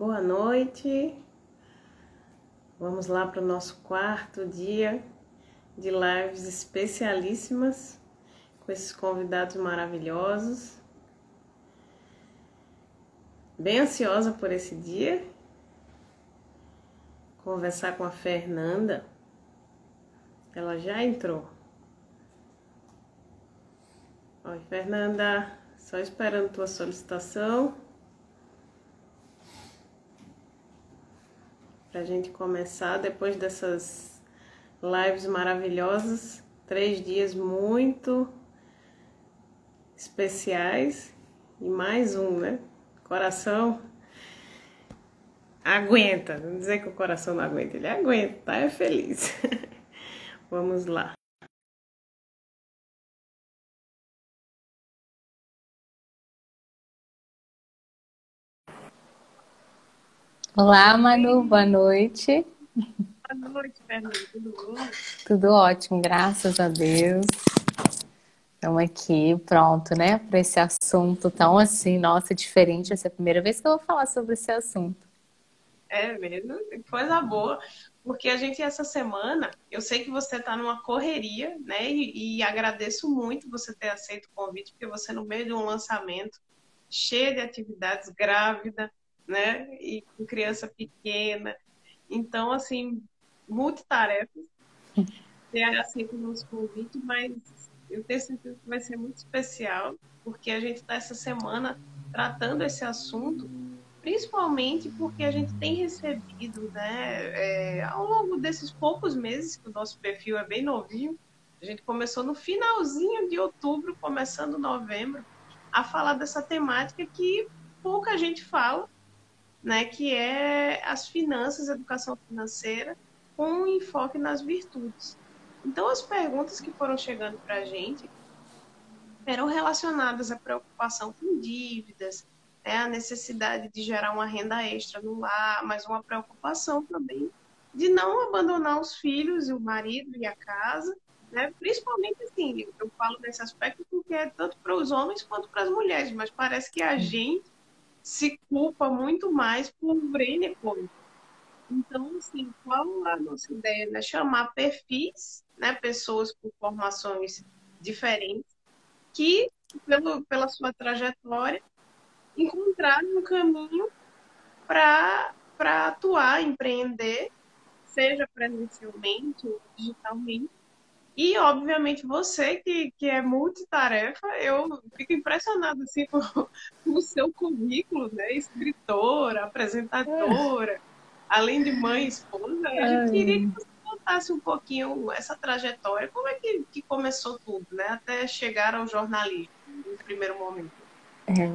Boa noite. Vamos lá para o nosso quarto dia de lives especialíssimas com esses convidados maravilhosos. Bem ansiosa por esse dia. Conversar com a Fernanda. Ela já entrou. Oi, Fernanda. Só esperando tua solicitação. Para a gente começar depois dessas lives maravilhosas, 3 dias muito especiais e mais um, né? Coração aguenta, não dizer que o coração não aguenta, ele aguenta, tá? É feliz. Vamos lá. Olá, Manu, boa noite. Boa noite, Fernanda, tudo bom? Tudo ótimo, graças a Deus. Estamos aqui, pronto, né, para esse assunto tão assim, nossa, diferente. Essa é a primeira vez que eu vou falar sobre esse assunto. É mesmo, coisa boa, porque a gente essa semana, eu sei que você está numa correria, né? E agradeço muito você ter aceito o convite, porque você no meio de um lançamento cheio de atividades, grávida, né? E com criança pequena. Então, assim, multitarefas, ter aceito o nosso convite, mas eu tenho certeza que vai ser muito especial, porque a gente está essa semana tratando esse assunto, principalmente porque a gente tem recebido, né, ao longo desses poucos meses, que o nosso perfil é bem novinho, a gente começou no finalzinho de outubro, começando novembro, a falar dessa temática que pouca gente fala, né, que é as finanças, educação financeira, com um enfoque nas virtudes. Então, as perguntas que foram chegando para a gente eram relacionadas à preocupação com dívidas, né, a necessidade de gerar uma renda extra no lar, mas uma preocupação também de não abandonar os filhos, o marido e a casa, né? Principalmente assim, eu falo nesse aspecto porque é tanto para os homens quanto para as mulheres, mas parece que a gente se culpa muito mais por N coisa. Então, assim, qual a nossa ideia? Né? Chamar perfis, né? Pessoas com formações diferentes, que, pela sua trajetória, encontraram um caminho para atuar, empreender, seja presencialmente ou digitalmente. E, obviamente, você que é multitarefa, eu fico impressionada assim, com o seu currículo, né? Escritora, apresentadora, além de mãe e esposa. A gente queria que você contasse um pouquinho essa trajetória, como é que começou tudo, né? Até chegar ao jornalismo, no primeiro momento.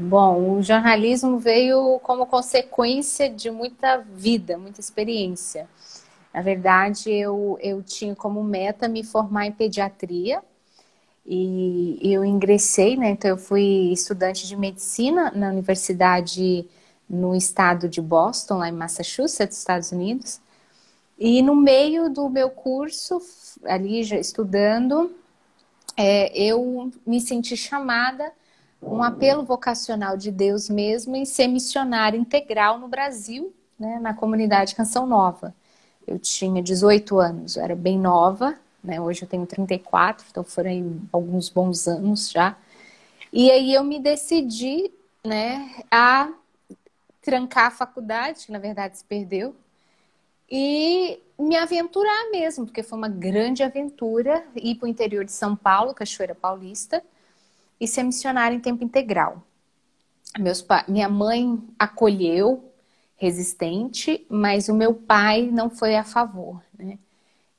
Bom, o jornalismo veio como consequência de muita vida, muita experiência. Na verdade, eu tinha como meta me formar em pediatria e eu ingressei, né? Então, eu fui estudante de medicina na universidade no estado de Boston, lá em Massachusetts, Estados Unidos. E no meio do meu curso, ali já estudando, eu me senti chamada, um apelo vocacional de Deus mesmo, em ser missionária integral no Brasil, né, na comunidade Canção Nova. Eu tinha 18 anos, eu era bem nova, né, hoje eu tenho 34, então foram aí alguns bons anos já. E aí eu me decidi, né, a trancar a faculdade, que na verdade se perdeu, e me aventurar mesmo, porque foi uma grande aventura ir para o interior de São Paulo, Cachoeira Paulista, e ser missionária em tempo integral. Minha mãe acolheu, resistente, mas o meu pai não foi a favor, né?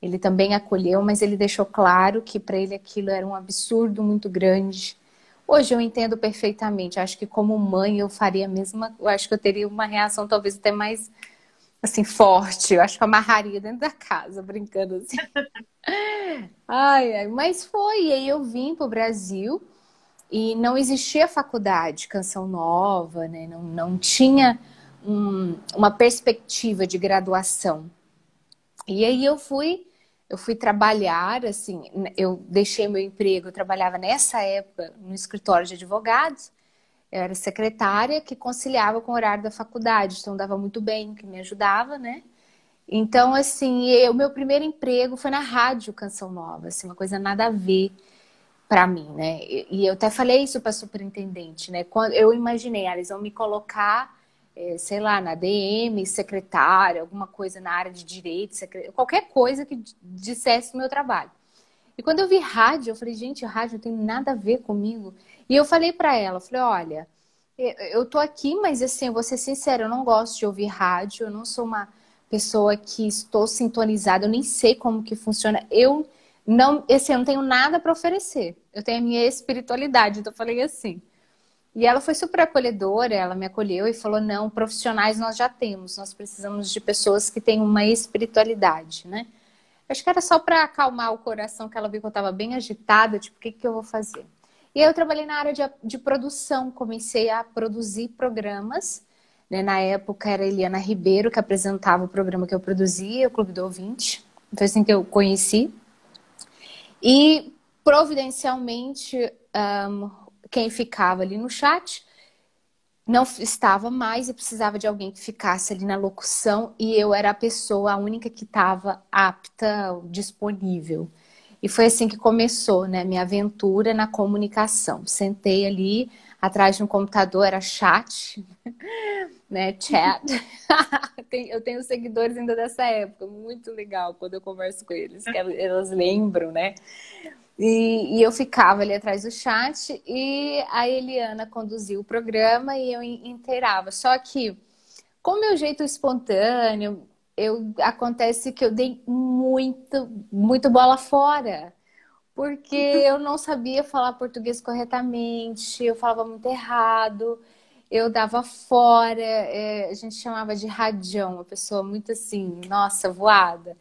Ele também acolheu, mas ele deixou claro que para ele aquilo era um absurdo muito grande. Hoje eu entendo perfeitamente. Acho que como mãe eu faria a mesma. Eu acho que eu teria uma reação talvez até mais assim forte. Eu acho que eu amarraria dentro da casa, brincando assim. Ai, mas foi. E aí eu vim para o Brasil e não existia faculdade Canção Nova, né? Não tinha uma perspectiva de graduação. E aí eu fui trabalhar, assim, eu deixei meu emprego, eu trabalhava nessa época no escritório de advogados, Eu era secretária que conciliava com o horário da faculdade, então dava muito bem, que me ajudava, né? Então, assim, o meu primeiro emprego foi na rádio Canção Nova, assim, uma coisa nada a ver para mim, né? E eu até falei isso para a superintendente, né? Quando eu imaginei, eles vão me colocar, sei lá, na DM, secretária, alguma coisa na área de direito, qualquer coisa que dissesse o meu trabalho. E quando eu vi rádio, eu falei, gente, rádio não tem nada a ver comigo. E eu falei para ela, eu falei, olha, eu tô aqui, mas assim, eu vou ser sincera, eu não gosto de ouvir rádio, eu não sou uma pessoa que estou sintonizada, eu nem sei como que funciona. Eu não tenho nada para oferecer. Eu tenho a minha espiritualidade, então eu falei assim. E ela foi super acolhedora, ela me acolheu e falou, não, profissionais nós já temos, nós precisamos de pessoas que têm uma espiritualidade, né? Acho que era só para acalmar o coração, que ela viu que eu estava bem agitada, tipo, o que eu vou fazer? E aí eu trabalhei na área de produção, comecei a produzir programas, né? Na época era a Eliana Ribeiro que apresentava o programa que eu produzia, o Clube do Ouvinte, foi assim que eu conheci. E providencialmente, quem ficava ali no chat não estava mais e precisava de alguém que ficasse ali na locução e eu era a pessoa, a única que estava apta, disponível. E foi assim que começou, né, minha aventura na comunicação. Sentei ali atrás de um computador, era chat, né, chat. Eu tenho seguidores ainda dessa época, muito legal quando eu converso com eles, que elas lembram, né? E eu ficava ali atrás do chat e a Eliana conduzia o programa e eu inteirava. Só que, com meu jeito espontâneo, acontece que eu dei muito bola fora. Porque eu não sabia falar português corretamente, eu falava muito errado, eu dava fora, a gente chamava de radião, uma pessoa muito assim, nossa, voada.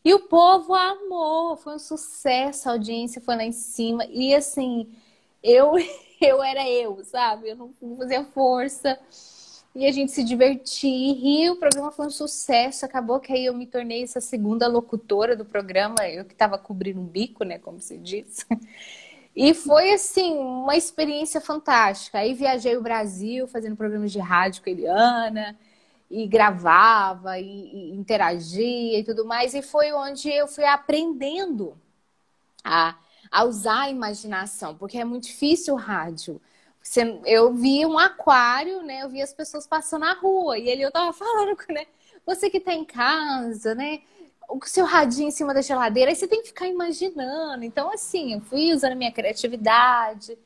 E o povo amou, foi um sucesso, a audiência foi lá em cima. E assim, eu, eu era eu, sabe? Eu não fazia força. E a gente se divertia e riu, o programa foi um sucesso. Acabou que aí eu me tornei essa segunda locutora do programa, eu que estava cobrindo um bico, né, como se diz. E foi, assim, uma experiência fantástica. Aí viajei o Brasil fazendo programas de rádio com a Eliana, e gravava, e interagia e tudo mais. E foi onde eu fui aprendendo a usar a imaginação, porque é muito difícil o rádio. Eu vi um aquário, né? Eu vi as pessoas passando na rua. E ele eu tava falando, né? Você que tá em casa, né? O seu radinho em cima da geladeira, aí você tem que ficar imaginando. Então, assim, eu fui usando a minha criatividade,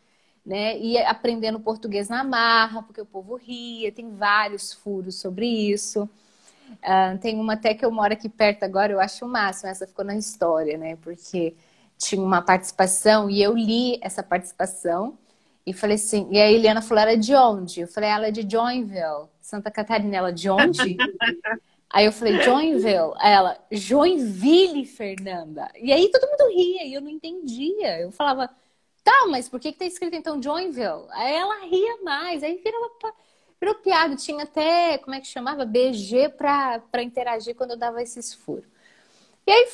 né? E aprendendo português na marra, porque o povo ria. Tem vários furos sobre isso. Tem uma até que eu moro aqui perto agora, eu acho o máximo. Essa ficou na história, né? Porque tinha uma participação e eu li essa participação e falei assim, e a Eliana falou, ela é de onde? Eu falei, ela é de Joinville, Santa Catarina. Ela, de onde? Aí eu falei, Joinville. Aí ela, Joinville, Fernanda. E aí todo mundo ria e eu não entendia. Eu falava, tá, mas por que tá escrito então Joinville? Aí ela ria mais, aí virou piada. Tinha até, como é que chamava? BG pra interagir quando eu dava esses furos. E aí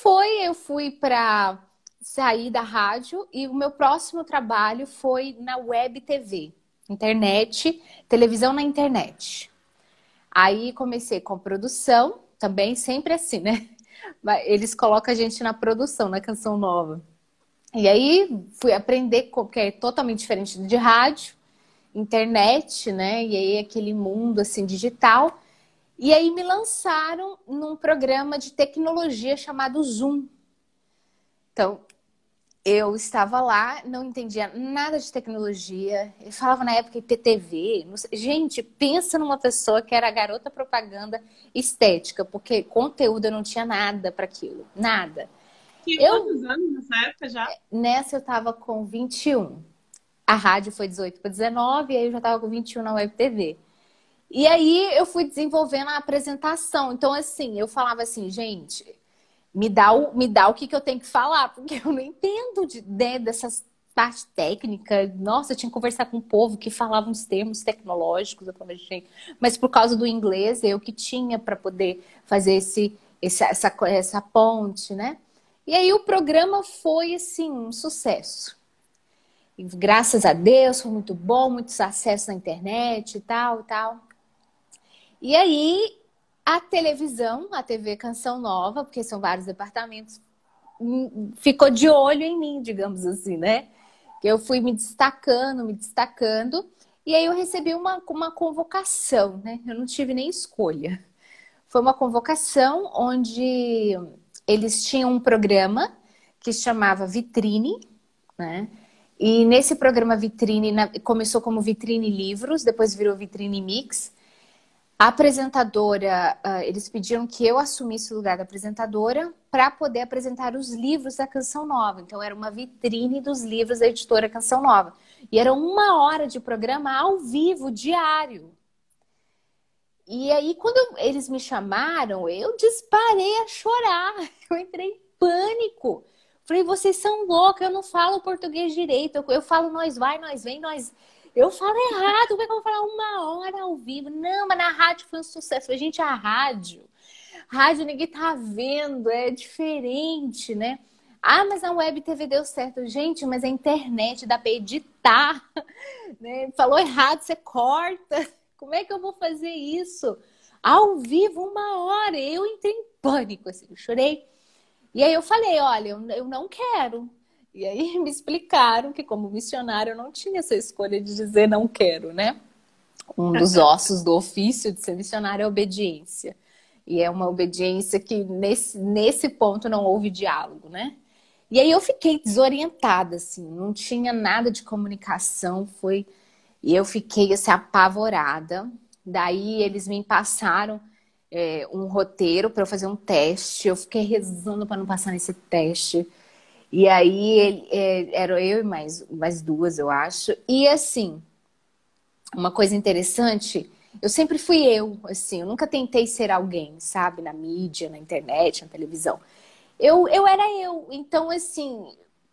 eu fui para sair da rádio e o meu próximo trabalho foi na web TV, internet, televisão na internet. Aí comecei com produção, também sempre assim, né? Eles colocam a gente na produção, na Canção Nova. E aí fui aprender, porque é totalmente diferente de rádio, internet, né? E aí aquele mundo assim digital. E aí me lançaram num programa de tecnologia chamado Zoom. Então, eu estava lá, não entendia nada de tecnologia. Eu falava na época IPTV. Gente, pensa numa pessoa que era garota propaganda estética, porque conteúdo eu não tinha nada para aquilo, nada. Tinha quantos anos nessa época já? Nessa eu estava com 21. A rádio foi 18 para 19, e aí eu já estava com 21 na Web TV. E aí eu fui desenvolvendo a apresentação. Então, assim, eu falava assim, gente, me dá o que eu tenho que falar, porque eu não entendo dessas partes técnicas. Nossa, eu tinha que conversar com o povo que falava uns termos tecnológicos. Eu falava, gente, mas por causa do inglês, eu que tinha para poder fazer essa ponte, né? E aí o programa foi, assim, um sucesso. E, graças a Deus, foi muito bom, muitos acessos na internet e tal, e tal. E aí, a televisão, a TV Canção Nova, porque são vários departamentos, ficou de olho em mim, digamos assim, né? Que eu fui me destacando, me destacando. E aí eu recebi uma convocação, né? Eu não tive nem escolha. Foi uma convocação onde eles tinham um programa que se chamava Vitrine, né? E nesse programa Vitrine, começou como Vitrine Livros, depois virou Vitrine Mix. A apresentadora, eles pediram que eu assumisse o lugar da apresentadora para poder apresentar os livros da Canção Nova. Então, era uma vitrine dos livros da editora Canção Nova. E era 1 hora de programa ao vivo, diário. E aí, quando eles me chamaram, eu disparei a chorar. Eu entrei em pânico. Falei, vocês são loucos, eu não falo português direito. Eu falo nós vai, nós vem, nós... Eu falo errado, como é que eu vou falar 1 hora ao vivo? Não, mas na rádio foi um sucesso. Eu falei, gente, a rádio ninguém tá vendo, é diferente, né? Ah, mas a web TV deu certo. Gente, mas a internet dá pra editar, né? Falou errado, você corta. Como é que eu vou fazer isso? Ao vivo, 1 hora. Eu entrei em pânico, assim, eu chorei. E aí eu falei, olha, eu não quero. E aí me explicaram que como missionário eu não tinha essa escolha de dizer não quero, né? Um dos ossos do ofício de ser missionário é a obediência. E é uma obediência que nesse ponto não houve diálogo, né? E aí eu fiquei desorientada, assim, não tinha nada de comunicação, e eu fiquei assim, apavorada. Daí eles me passaram um roteiro para eu fazer um teste. Eu fiquei rezando para não passar nesse teste. E aí era eu e mais duas, eu acho. E assim, uma coisa interessante, eu sempre fui eu, assim, eu nunca tentei ser alguém, sabe? Na mídia, na internet, na televisão. Eu era eu. Então, assim,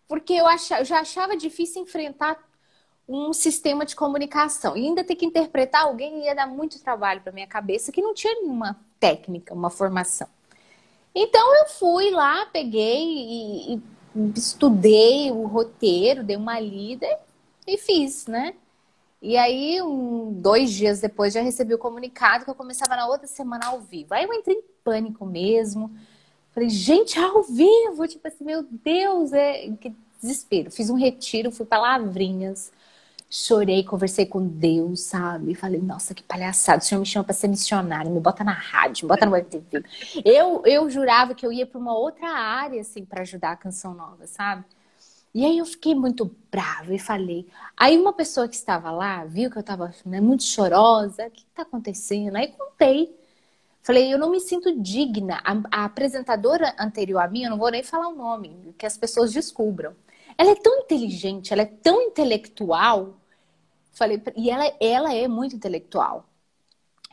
porque eu já achava difícil enfrentar um sistema de comunicação. E ainda ter que interpretar alguém ia dar muito trabalho para minha cabeça, que não tinha nenhuma técnica, uma formação. Então eu fui lá, peguei e estudei o roteiro, dei uma lida e fiz, né? E aí, 2 dias depois, já recebi o comunicado que eu começava na outra semana ao vivo. Aí eu entrei em pânico mesmo. Falei, gente, ao vivo! Tipo assim, meu Deus, que desespero. Fiz um retiro, fui para Lavrinhas. Chorei, conversei com Deus, sabe? Falei, nossa, que palhaçada. O Senhor me chama para ser missionário, me bota na rádio, me bota no web TV. Eu jurava que eu ia para uma outra área, assim, para ajudar a Canção Nova, sabe? E aí eu fiquei muito brava e falei. Aí uma pessoa que estava lá viu que eu estava, né, muito chorosa. O que está acontecendo? Aí contei. Falei, eu não me sinto digna. A apresentadora anterior a mim, eu não vou nem falar o nome, que as pessoas descubram. Ela é tão inteligente, ela é tão intelectual. Falei, e ela é muito intelectual,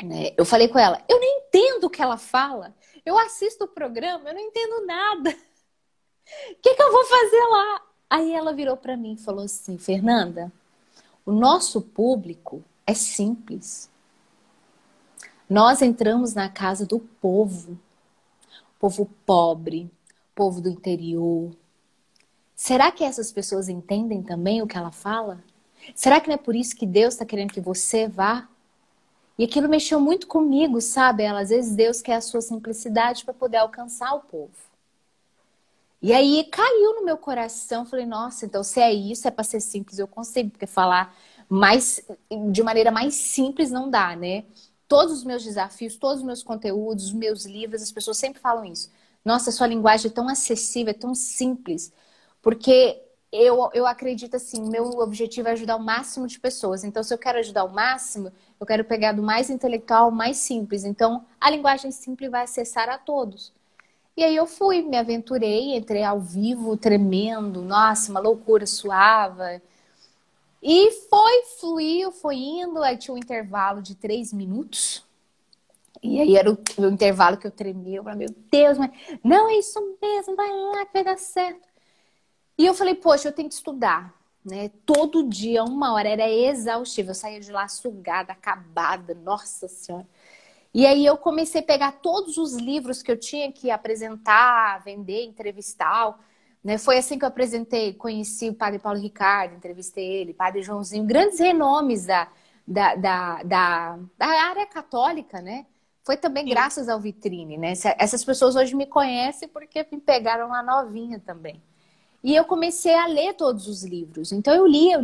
né? Eu falei com ela, eu nem entendo o que ela fala. Eu assisto o programa, eu não entendo nada. O que eu vou fazer lá? Aí ela virou para mim e falou assim, Fernanda, o nosso público é simples. Nós entramos na casa do povo pobre, povo do interior. Será que essas pessoas entendem também o que ela fala? Será que não é por isso que Deus está querendo que você vá? E aquilo mexeu muito comigo, sabe? Às vezes Deus quer a sua simplicidade para poder alcançar o povo. E aí caiu no meu coração, falei, nossa, então se é isso, é para ser simples, eu consigo, porque falar de maneira mais simples não dá, né? Todos os meus desafios, todos os meus conteúdos, os meus livros, as pessoas sempre falam isso. Nossa, sua linguagem é tão acessível, é tão simples, porque eu acredito assim, meu objetivo é ajudar o máximo de pessoas. Então, se eu quero ajudar o máximo, eu quero pegar do mais intelectual ao mais simples. Então, a linguagem simples vai acessar a todos. E aí eu fui, me aventurei, entrei ao vivo, tremendo, nossa, uma loucura, suava. E fluiu, foi indo, aí tinha um intervalo de 3 minutos. E aí era o intervalo que eu tremia, eu falei, meu Deus, mas não é isso mesmo, vai lá que vai dar certo. E eu falei, poxa, eu tenho que estudar, né? Todo dia, 1 hora, era exaustivo. Eu saía de lá sugada, acabada, nossa senhora. E aí eu comecei a pegar todos os livros que eu tinha que apresentar, vender, entrevistar. né? Foi assim que eu apresentei, conheci o padre Paulo Ricardo, entrevistei ele, padre Joãozinho, grandes renomes da área católica, né? Foi também Sim. graças ao Vitrine, né? Essas pessoas hoje me conhecem porque me pegaram lá novinha também. E eu comecei a ler todos os livros. Então eu lia.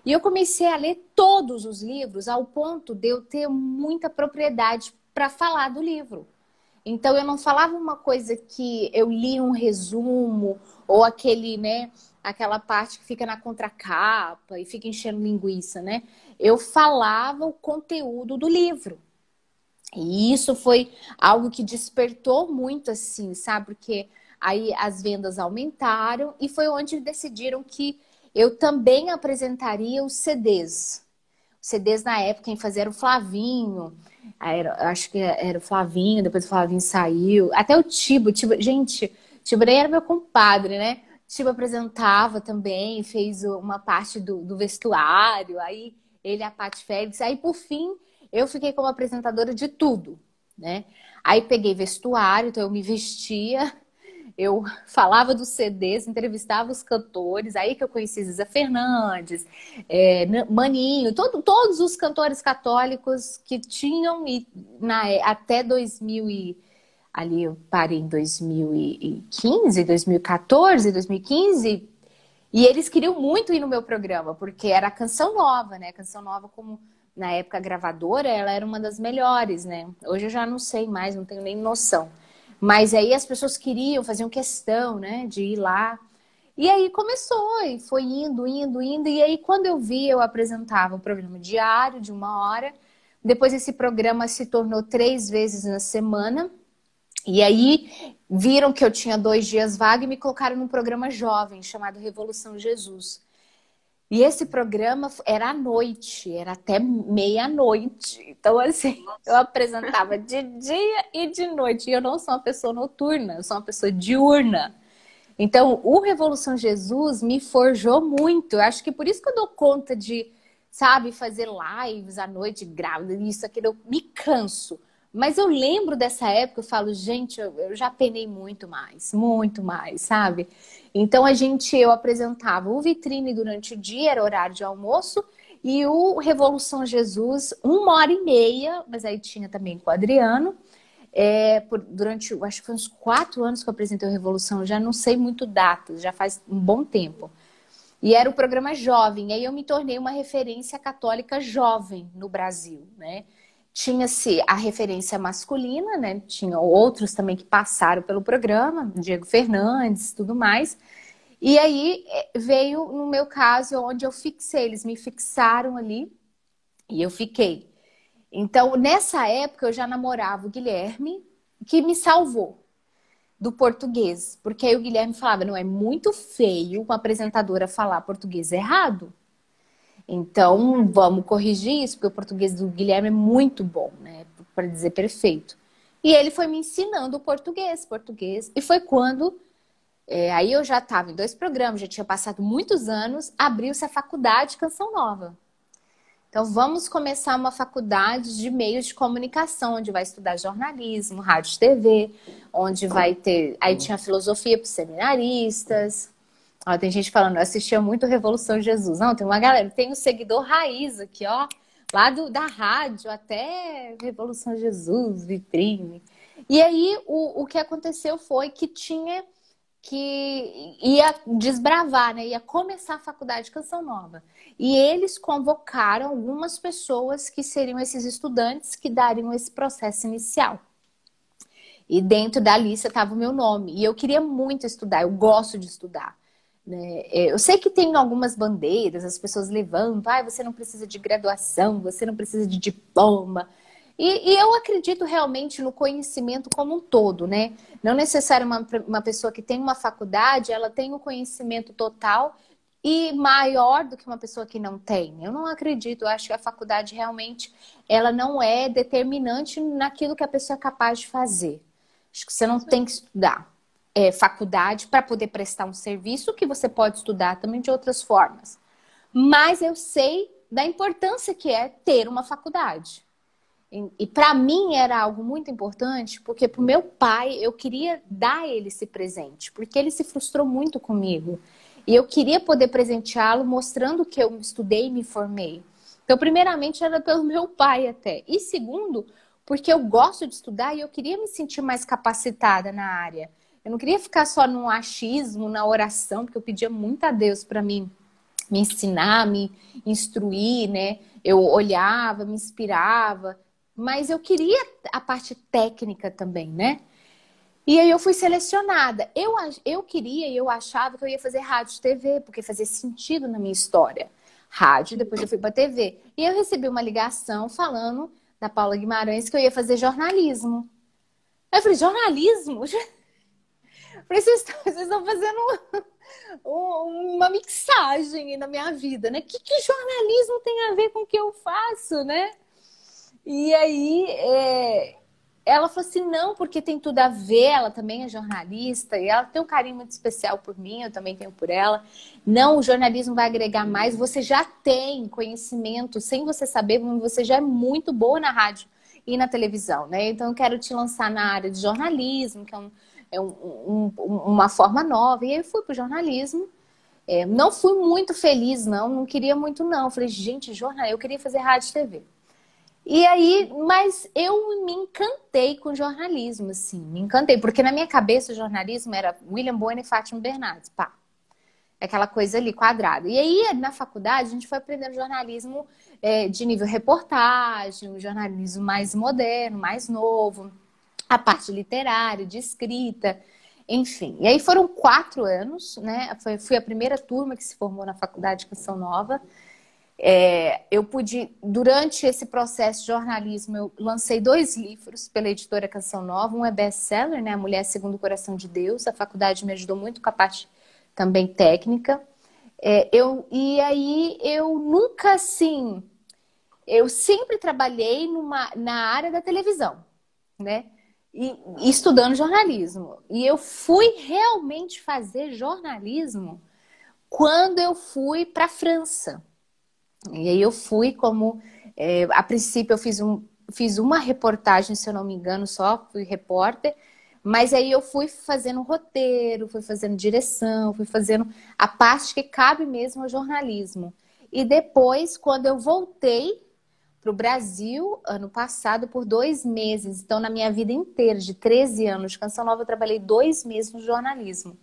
E eu comecei a ler todos os livros ao ponto de eu ter muita propriedade para falar do livro. Então eu não falava uma coisa que eu li um resumo ou aquele, né, aquela parte que fica na contracapa e fica enchendo linguiça, né? Eu falava o conteúdo do livro. E isso foi algo que despertou muito, assim, sabe? Porque aí as vendas aumentaram e foi onde decidiram que eu também apresentaria os CDs. Os CDs na época quem fazia era o Flavinho. Acho que era o Flavinho, depois o Flavinho saiu. Até o Tibo, gente, Tibo nem era meu compadre, né? Tibo apresentava também, fez uma parte do vestuário, aí ele e a Paty Félix. Aí, por fim, eu fiquei como apresentadora de tudo, né? Aí peguei vestuário, então eu me vestia, eu falava dos CDs, entrevistava os cantores, aí que eu conheci Ziza Fernandes, Maninho, todos os cantores católicos que tinham até 2000 ali eu parei em 2015, 2014, 2015, e eles queriam muito ir no meu programa, porque era a Canção Nova, né? A Canção Nova, como na época a gravadora, ela era uma das melhores, né? Hoje eu já não sei mais, não tenho nem noção. Mas aí as pessoas queriam, faziam questão, né, de ir lá. E aí começou, e foi indo. E aí quando eu vi, eu apresentava um programa diário de 1 hora. Depois esse programa se tornou 3 vezes na semana. E aí viram que eu tinha 2 dias vaga e me colocaram num programa jovem chamado Revolução Jesus. E esse programa era à noite, era até meia-noite. Então, assim, eu apresentava de dia e de noite. E eu não sou uma pessoa noturna, eu sou uma pessoa diurna. Então, o Revolução Jesus me forjou muito. Eu acho que por isso que eu dou conta de, sabe, fazer lives à noite, grávida, isso, aquilo. Eu me canso. Mas eu lembro dessa época, eu falo, gente, eu já penei muito mais, sabe? Então eu apresentava o Vitrine durante o dia, era horário de almoço, e o Revolução Jesus, 1 hora e meia, mas aí tinha também com o Adriano. Durante, acho que foi uns 4 anos que eu apresentei o Revolução, já não sei muito datas, já faz um bom tempo. E era o programa jovem, aí eu me tornei uma referência católica jovem no Brasil, né? Tinha-se a referência masculina, né? Tinha outros também que passaram pelo programa, Diego Fernandes, tudo mais. E aí veio, no meu caso, onde eu fixei, eles me fixaram ali e eu fiquei. Então, nessa época, eu já namorava o Guilherme, que me salvou do português. Porque aí o Guilherme falava, não, é muito feio uma apresentadora falar português errado. Então, vamos corrigir isso, porque o português do Guilherme é muito bom, né? Para dizer perfeito. E ele foi me ensinando o português. E foi quando, aí eu já estava em 2 programas, já tinha passado muitos anos, abriu-se a faculdade Canção Nova. Então, vamos começar uma faculdade de meios de comunicação, onde vai estudar jornalismo, rádio e TV, onde vai ter... Aí tinha filosofia para os seminaristas. Ó, tem gente falando, eu assistia muito Revolução Jesus. Não, tem uma galera, tem um seguidor raiz aqui, ó. Lá da rádio até Revolução Jesus, Vitrine. E aí, o que aconteceu foi que ia desbravar, né? Ia começar a faculdade de Canção Nova. E eles convocaram algumas pessoas que seriam esses estudantes que dariam esse processo inicial. E dentro da lista estava o meu nome. E eu queria muito estudar, eu gosto de estudar. Né? Eu sei que tem algumas bandeiras, as pessoas levantam, você não precisa de graduação, você não precisa de diploma. E eu acredito realmente no conhecimento como um todo, né? Não necessariamente uma pessoa que tem uma faculdade, ela tem o conhecimento total e maior do que uma pessoa que não tem. Eu não acredito, eu acho que a faculdade realmente ela não é determinante naquilo que a pessoa é capaz de fazer. Acho que você não tem que estudar faculdade para poder prestar um serviço que você pode estudar também de outras formas. Mas eu sei da importância que é ter uma faculdade. E para mim era algo muito importante, porque para o meu pai eu queria dar a ele esse presente, porque ele se frustrou muito comigo. E eu queria poder presenteá-lo mostrando que eu estudei e me formei. Então, primeiramente, era pelo meu pai até. E segundo, porque eu gosto de estudar e eu queria me sentir mais capacitada na área. Eu não queria ficar só no achismo, na oração, porque eu pedia muito a Deus para mim me ensinar, me instruir, né? Eu olhava, me inspirava, mas eu queria a parte técnica também, né? E aí eu fui selecionada. Eu queria e eu achava que eu ia fazer rádio e TV, porque fazia sentido na minha história. Rádio, depois eu fui para TV. E eu recebi uma ligação falando da Paula Guimarães que eu ia fazer jornalismo. Aí eu falei, jornalismo? Eu falei, vocês estão fazendo uma mixagem na minha vida, né? Que jornalismo tem a ver com o que eu faço, né? E aí ela falou assim, não, porque tem tudo a ver, ela também é jornalista e ela tem um carinho muito especial por mim, eu também tenho por ela. Não, o jornalismo vai agregar mais, você já tem conhecimento, sem você saber, você já é muito boa na rádio e na televisão, né? Então eu quero te lançar na área de jornalismo, que uma forma nova. E aí eu fui pro jornalismo. Não fui muito feliz, não queria muito, não. Falei, gente, jornal, eu queria fazer rádio e TV. E aí, mas eu me encantei com jornalismo, assim, me encantei, porque na minha cabeça o jornalismo era William Bonner e Fátima Bernardes, pá. Aquela coisa ali, quadrada. E aí, na faculdade, a gente foi aprendendo jornalismo de nível reportagem, um jornalismo mais moderno, mais novo, a parte literária, de escrita, enfim. E aí foram 4 anos, né? Fui a primeira turma que se formou na Faculdade de Canção Nova. Eu pude, durante esse processo de jornalismo, eu lancei 2 livros pela editora Canção Nova. Um é best-seller, né? A Mulher Segundo o Coração de Deus. A faculdade me ajudou muito com a parte também técnica. E aí eu nunca, assim... Eu sempre trabalhei na área da televisão, né? E estudando jornalismo. E eu fui realmente fazer jornalismo quando eu fui para a França. E aí eu fui como... a princípio eu fiz uma reportagem, se eu não me engano, só fui repórter. Mas aí eu fui fazendo roteiro, fui fazendo direção, fui fazendo a parte que cabe mesmo ao jornalismo. E depois, quando eu voltei para o Brasil, ano passado, por 2 meses. Então, na minha vida inteira, de 13 anos de Canção Nova, eu trabalhei 2 meses no jornalismo.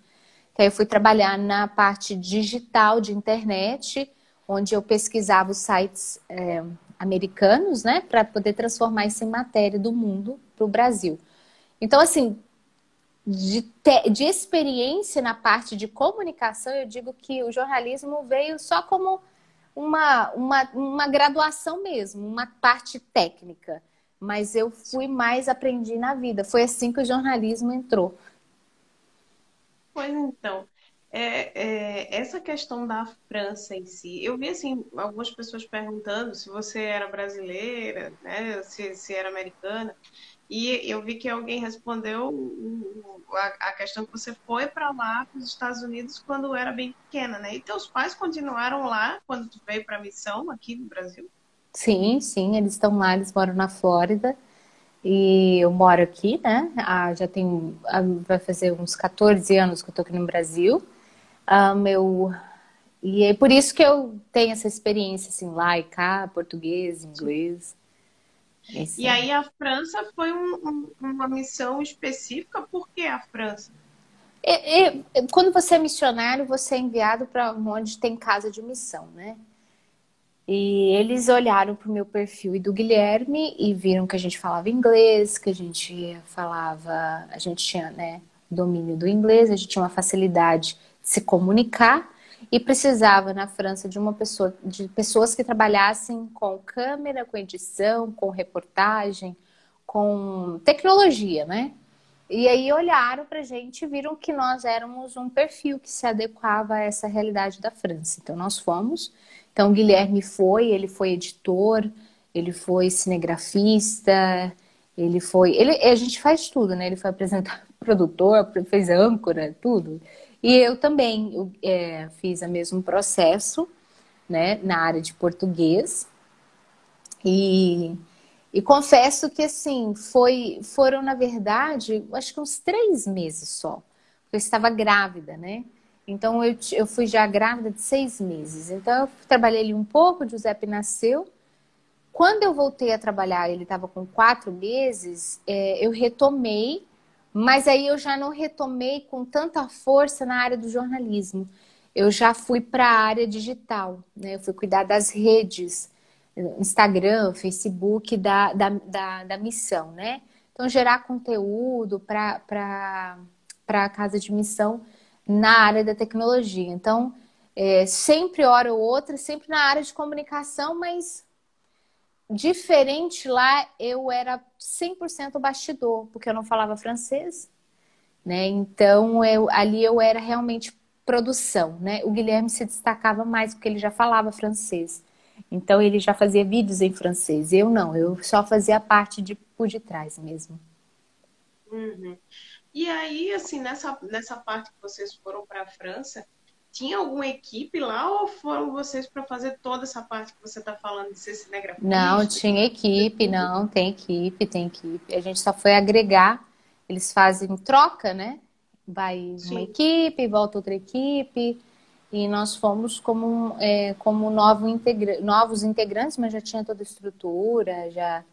Aí eu fui trabalhar na parte digital de internet, onde eu pesquisava os sites americanos, né, para poder transformar isso em matéria do mundo para o Brasil. Então, assim, de experiência na parte de comunicação, eu digo que o jornalismo veio só como uma graduação mesmo, uma parte técnica. Mas eu fui mais, aprendi na vida. Foi assim que o jornalismo entrou. Pois então, essa questão da França em si, eu vi assim algumas pessoas perguntando se você era brasileira, né, se era americana, e eu vi que alguém respondeu a questão que você foi para lá, para os Estados Unidos, quando era bem pequena, né? E teus pais continuaram lá quando tu veio para a missão aqui no Brasil? Sim, sim, eles estão lá, eles moram na Flórida. E eu moro aqui, né? Já tem, vai fazer uns 14 anos que eu tô aqui no Brasil. E é por isso que eu tenho essa experiência, assim, lá e cá, português, inglês. E aí a França foi uma missão específica, por que a França? Quando você é missionário, você é enviado para onde tem casa de missão, né? E eles olharam para o meu perfil e do Guilherme e viram que a gente falava inglês, que a gente tinha, né, domínio do inglês, a gente tinha uma facilidade de se comunicar e precisava na França de pessoas que trabalhassem com câmera, com edição, com reportagem, com tecnologia, né? E aí olharam pra gente e viram que nós éramos um perfil que se adequava a essa realidade da França. Então nós fomos. Então o Guilherme ele foi editor, ele foi cinegrafista, a gente faz tudo, né? Ele foi apresentar produtor, fez âncora, tudo. E eu também fiz o mesmo processo, né, na área de português. E confesso que, assim, foram, na verdade, acho que uns 3 meses só. Eu estava grávida, né? Então, eu fui já grávida de 6 meses. Então, eu trabalhei ali um pouco, o Giuseppe nasceu. Quando eu voltei a trabalhar, ele estava com 4 meses, eu retomei, mas aí eu já não retomei com tanta força na área do jornalismo. Eu já fui para a área digital, né? Eu fui cuidar das redes, Instagram, Facebook, da missão, né? Então, gerar conteúdo para a casa de missão na área da tecnologia. Então, sempre hora ou outra, sempre na área de comunicação, mas diferente lá, eu era 100% bastidor, porque eu não falava francês, né? Então, ali eu era realmente produção, né? O Guilherme se destacava mais, porque ele já falava francês. Então, ele já fazia vídeos em francês. Eu não, eu só fazia a parte de por detrás mesmo. Uhum. E aí, assim, nessa parte que vocês foram para a França, tinha alguma equipe lá ou foram vocês para fazer toda essa parte que você está falando de ser Não, cinegrafista, de tinha fazer equipe, tudo? não, tem equipe, tem equipe. A gente só foi agregar, eles fazem troca, né? Vai uma Sim. equipe, volta outra equipe, e nós fomos como novos integrantes, mas já tinha toda a estrutura, já,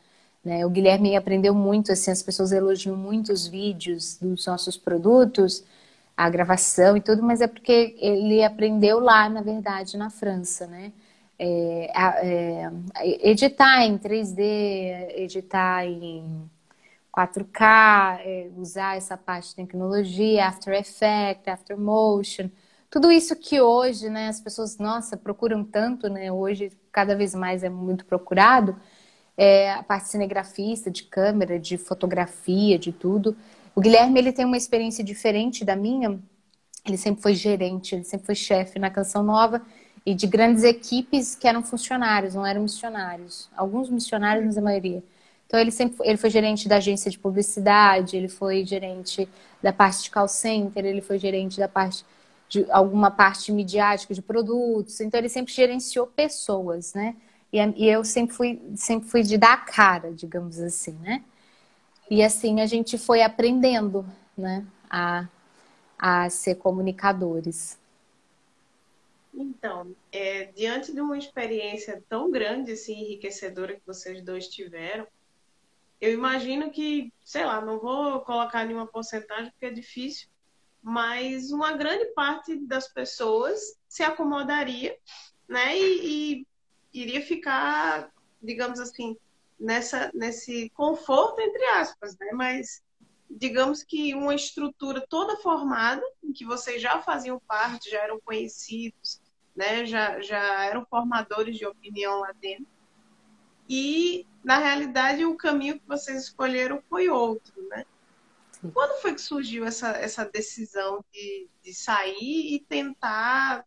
né? O Guilherme aprendeu muito, assim, as pessoas elogiam muito os vídeos dos nossos produtos, a gravação e tudo, mas é porque ele aprendeu lá, na verdade, na França, né? Editar em 3D, editar em 4K, usar essa parte de tecnologia, After Effects, After Motion, tudo isso que hoje, né, as pessoas, nossa, procuram tanto, né? Hoje cada vez mais é muito procurado, a parte cinegrafista, de câmera, de fotografia, de tudo. O Guilherme, ele tem uma experiência diferente da minha. Ele sempre foi gerente, ele sempre foi chefe na Canção Nova e de grandes equipes que eram funcionários, não eram missionários. Alguns missionários, mas a maioria. Então ele foi gerente da agência de publicidade, ele foi gerente da parte de call center, ele foi gerente da parte de alguma parte midiática de produtos. Então ele sempre gerenciou pessoas, né? E eu sempre fui de dar a cara, digamos assim, né? E assim a gente foi aprendendo, né? A ser comunicadores. Então, diante de uma experiência tão grande, assim, enriquecedora que vocês dois tiveram, eu imagino que, sei lá, não vou colocar nenhuma porcentagem porque é difícil, mas uma grande parte das pessoas se acomodaria, né, e iria ficar, digamos assim, nesse conforto, entre aspas, né, mas digamos que uma estrutura toda formada, em que vocês já faziam parte, já eram conhecidos, né, já eram formadores de opinião lá dentro, e na realidade o caminho que vocês escolheram foi outro, né? Quando foi que surgiu essa decisão de sair e tentar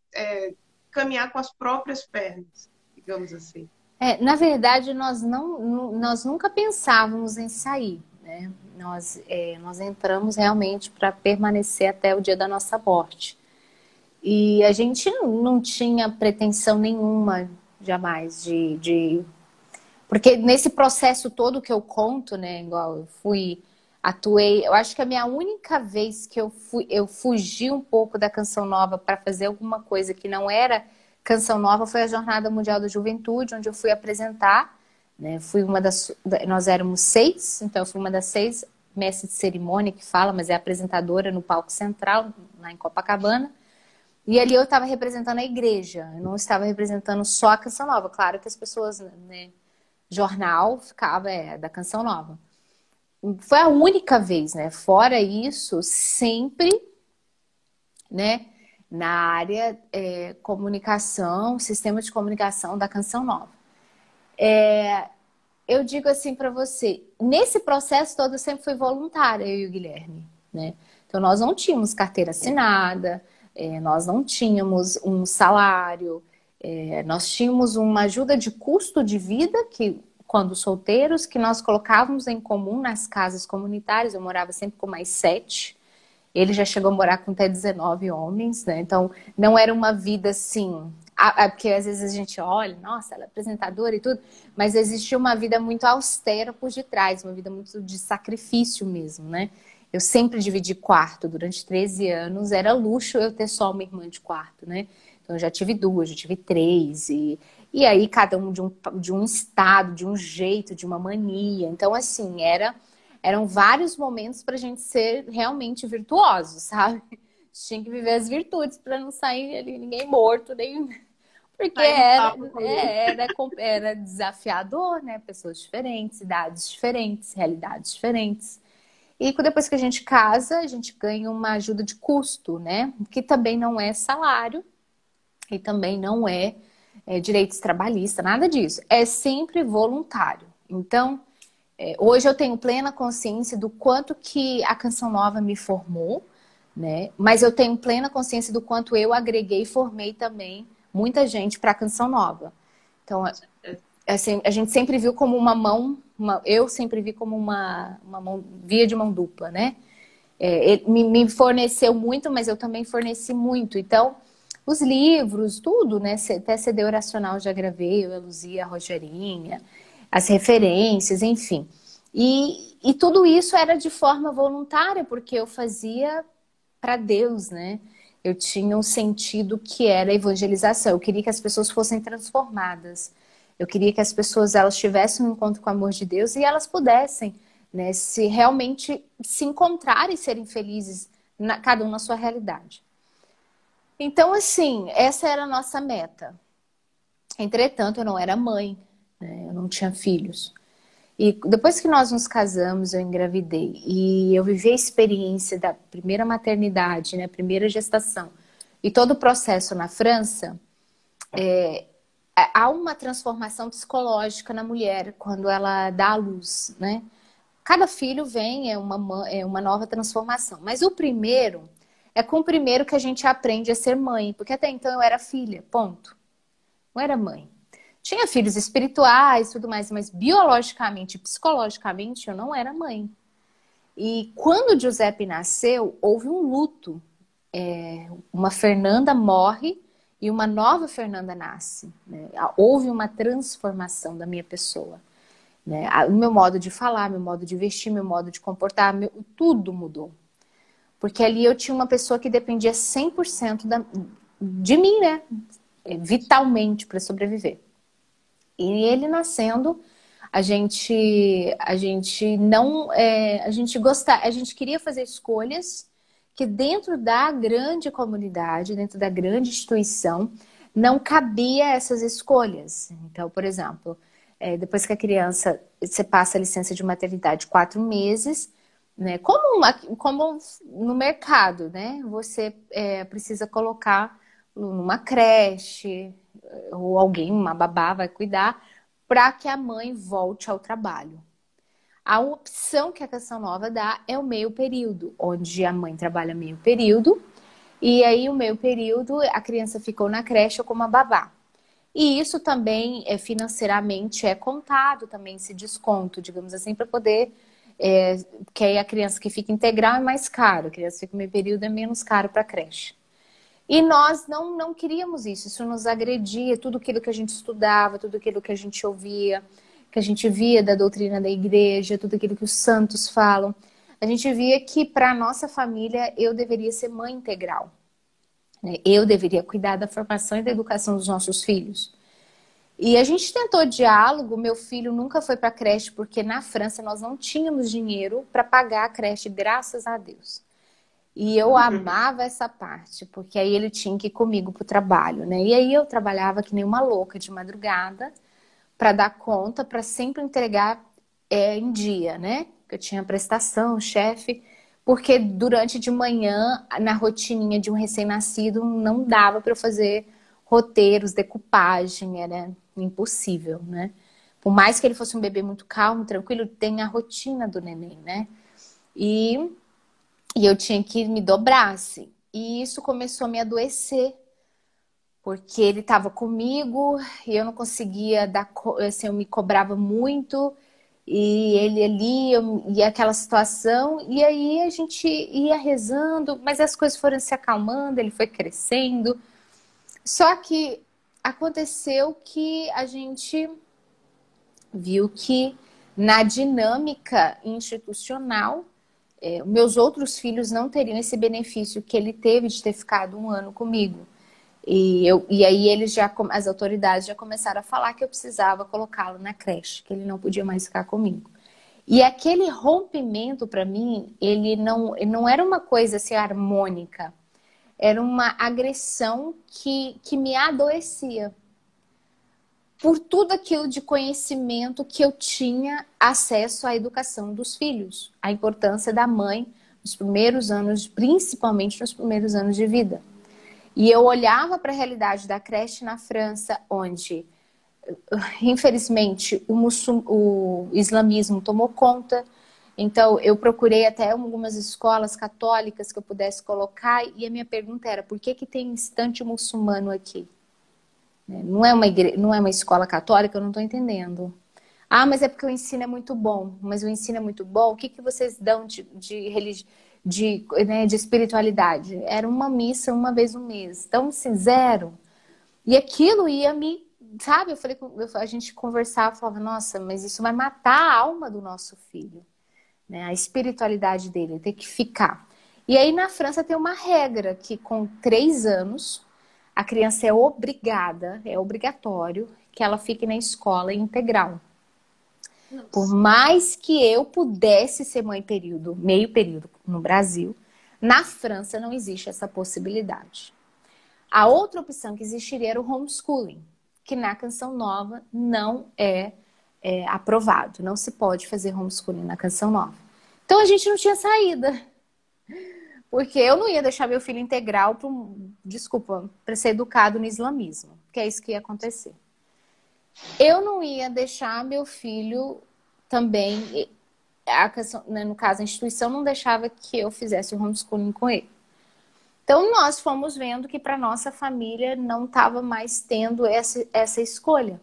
caminhar com as próprias pernas, digamos assim? Na verdade, nós nunca pensávamos em sair, né? Nós entramos realmente para permanecer até o dia da nossa morte. E a gente não tinha pretensão nenhuma, jamais, Porque nesse processo todo que eu conto, né? Igual atuei. Eu acho que a minha única vez que eu fugi um pouco da Canção Nova para fazer alguma coisa que não era Canção Nova foi a Jornada Mundial da Juventude, onde eu fui apresentar, né? Nós éramos 6, então eu fui uma das 6 mestres de cerimônia que fala, mas é apresentadora no palco central, lá em Copacabana. E ali eu estava representando a igreja, eu não estava representando só a Canção Nova. Claro que as pessoas, né? Jornal ficava da Canção Nova. Foi a única vez, né? Fora isso, sempre, né? Na área comunicação, sistema de comunicação da Canção Nova. Eu digo assim para você, nesse processo todo eu sempre fui voluntária, eu e o Guilherme, né? Então nós não tínhamos carteira assinada, nós não tínhamos um salário, nós tínhamos uma ajuda de custo de vida que quando solteiros, que nós colocávamos em comum nas casas comunitárias. Eu morava sempre com mais 7. Ele já chegou a morar com até 19 homens, né? Então, não era uma vida assim Porque às vezes a gente olha, nossa, ela é apresentadora e tudo, mas existia uma vida muito austera por detrás, uma vida muito de sacrifício mesmo, né? Eu sempre dividi quarto durante 13 anos, era luxo eu ter só uma irmã de quarto, né? Então eu já tive duas, já tive três, e aí cada um de um estado, de um jeito, de uma mania. Então, assim, eram vários momentos pra gente ser realmente virtuoso, sabe? Tinha que viver as virtudes para não sair ali ninguém morto, nem porque Sai do papo comigo. era desafiador, né? Pessoas diferentes, idades diferentes, realidades diferentes. E depois que a gente casa, a gente ganha uma ajuda de custo, né? Que também não é salário e também não é direitos trabalhistas, nada disso. É sempre voluntário. Então, hoje eu tenho plena consciência do quanto que a Canção Nova me formou, né? Mas eu tenho plena consciência do quanto eu agreguei e formei também muita gente para a Canção Nova. Então, assim, a gente sempre viu como uma mão, eu sempre vi como uma mão, via de mão dupla, né? Ele me forneceu muito, mas eu também forneci muito. Então, os livros, tudo, né? Até CD oracional já gravei, eu, a Luzia, a Rogerinha, as referências, enfim. E tudo isso era de forma voluntária, porque eu fazia para Deus, né? Eu tinha um sentido que era evangelização. Eu queria que as pessoas fossem transformadas. Eu queria que as pessoas elas tivessem um encontro com o amor de Deus e elas pudessem, né, se realmente se encontrarem e serem felizes, cada um na sua realidade. Então, assim, essa era a nossa meta. Entretanto, eu não era mãe, né? Eu não tinha filhos. E depois que nós nos casamos, eu engravidei. E eu vivi a experiência da primeira maternidade, né? Primeira gestação. E todo o processo na França, há uma transformação psicológica na mulher quando ela dá à luz, né? Cada filho vem, é uma nova transformação. Mas o primeiro, é com o primeiro que a gente aprende a ser mãe. Porque até então eu era filha, ponto. Não era mãe. Tinha filhos espirituais e tudo mais, mas biologicamente, psicologicamente, eu não era mãe. E quando o Giuseppe nasceu, houve um luto. Uma Fernanda morre e uma nova Fernanda nasce, né? Houve uma transformação da minha pessoa, né? O meu modo de falar, meu modo de vestir, meu modo de comportar, tudo mudou. Porque ali eu tinha uma pessoa que dependia 100% de mim, né? Vitalmente para sobreviver. E ele nascendo, a gente não, a gente queria fazer escolhas que dentro da grande comunidade, dentro da grande instituição, não cabia essas escolhas. Então, por exemplo, depois que a criança, você passa a licença de maternidade 4 meses, né? Como no mercado, né? Você precisa colocar numa creche, ou alguém, uma babá, vai cuidar, para que a mãe volte ao trabalho. A opção que a Canção Nova dá é o meio período, onde a mãe trabalha meio período, e aí o meio período a criança ficou na creche ou com uma babá. E isso também financeiramente é contado, também esse desconto, digamos assim, para poder. Porque aí a criança que fica integral é mais caro, a criança que fica meio período é menos caro para a creche. E nós não queríamos isso nos agredia, tudo aquilo que a gente estudava, tudo aquilo que a gente ouvia, que a gente via da doutrina da igreja, tudo aquilo que os santos falam. A gente via que para a nossa família eu deveria ser mãe integral, né? Eu deveria cuidar da formação e da educação dos nossos filhos. E a gente tentou diálogo, meu filho nunca foi para a creche, porque na França nós não tínhamos dinheiro para pagar a creche, graças a Deus. E eu amava essa parte, porque aí ele tinha que ir comigo pro trabalho, né? E aí eu trabalhava que nem uma louca de madrugada para dar conta, para sempre entregar em dia, né? Eu tinha prestação, chefe, porque durante de manhã, na rotininha de um recém-nascido, não dava para eu fazer roteiros, decupagem, era impossível, né? Por mais que ele fosse um bebê muito calmo, tranquilo, tem a rotina do neném, né? E eu tinha que me dobrar, assim. E isso começou a me adoecer. Porque ele estava comigo e eu não conseguia dar... Assim, eu me cobrava muito. E ele ali, e aquela situação. E aí a gente ia rezando. Mas as coisas foram se acalmando, ele foi crescendo. Só que aconteceu que a gente viu que na dinâmica institucional, meus outros filhos não teriam esse benefício que ele teve de ter ficado um ano comigo. E aí as autoridades já começaram a falar que eu precisava colocá-lo na creche, que ele não podia mais ficar comigo. E aquele rompimento, para mim, ele não era uma coisa assim, harmônica. Era uma agressão que me adoecia. Por tudo aquilo de conhecimento que eu tinha acesso à educação dos filhos. A importância da mãe nos primeiros anos, principalmente nos primeiros anos de vida. E eu olhava para a realidade da creche na França, onde, infelizmente, o islamismo tomou conta. Então, eu procurei até algumas escolas católicas que eu pudesse colocar. E a minha pergunta era, por que tem tanto muçulmano aqui? Não é uma escola católica, eu não estou entendendo. Ah, mas é porque o ensino é muito bom. Mas o ensino é muito bom? O que vocês dão de espiritualidade? Era uma missa uma vez no mês. Então, assim, zero. E aquilo ia me... Sabe? A gente conversava, falava, nossa, mas isso vai matar a alma do nosso filho. Né? A espiritualidade dele, tem que ficar. E aí, na França, tem uma regra que com 3 anos... A criança é obrigatório que ela fique na escola integral. Nossa. Por mais que eu pudesse ser mãe meio período no Brasil, na França não existe essa possibilidade. A outra opção que existiria era o homeschooling, que na Canção Nova não é aprovado. Não se pode fazer homeschooling na Canção Nova. Então a gente não tinha saída. Porque eu não ia deixar meu filho integral para ser educado no islamismo, que é isso que ia acontecer. Eu não ia deixar meu filho também, no caso a instituição não deixava que eu fizesse o homeschooling com ele. Então nós fomos vendo que para nossa família não estava mais tendo essa escolha.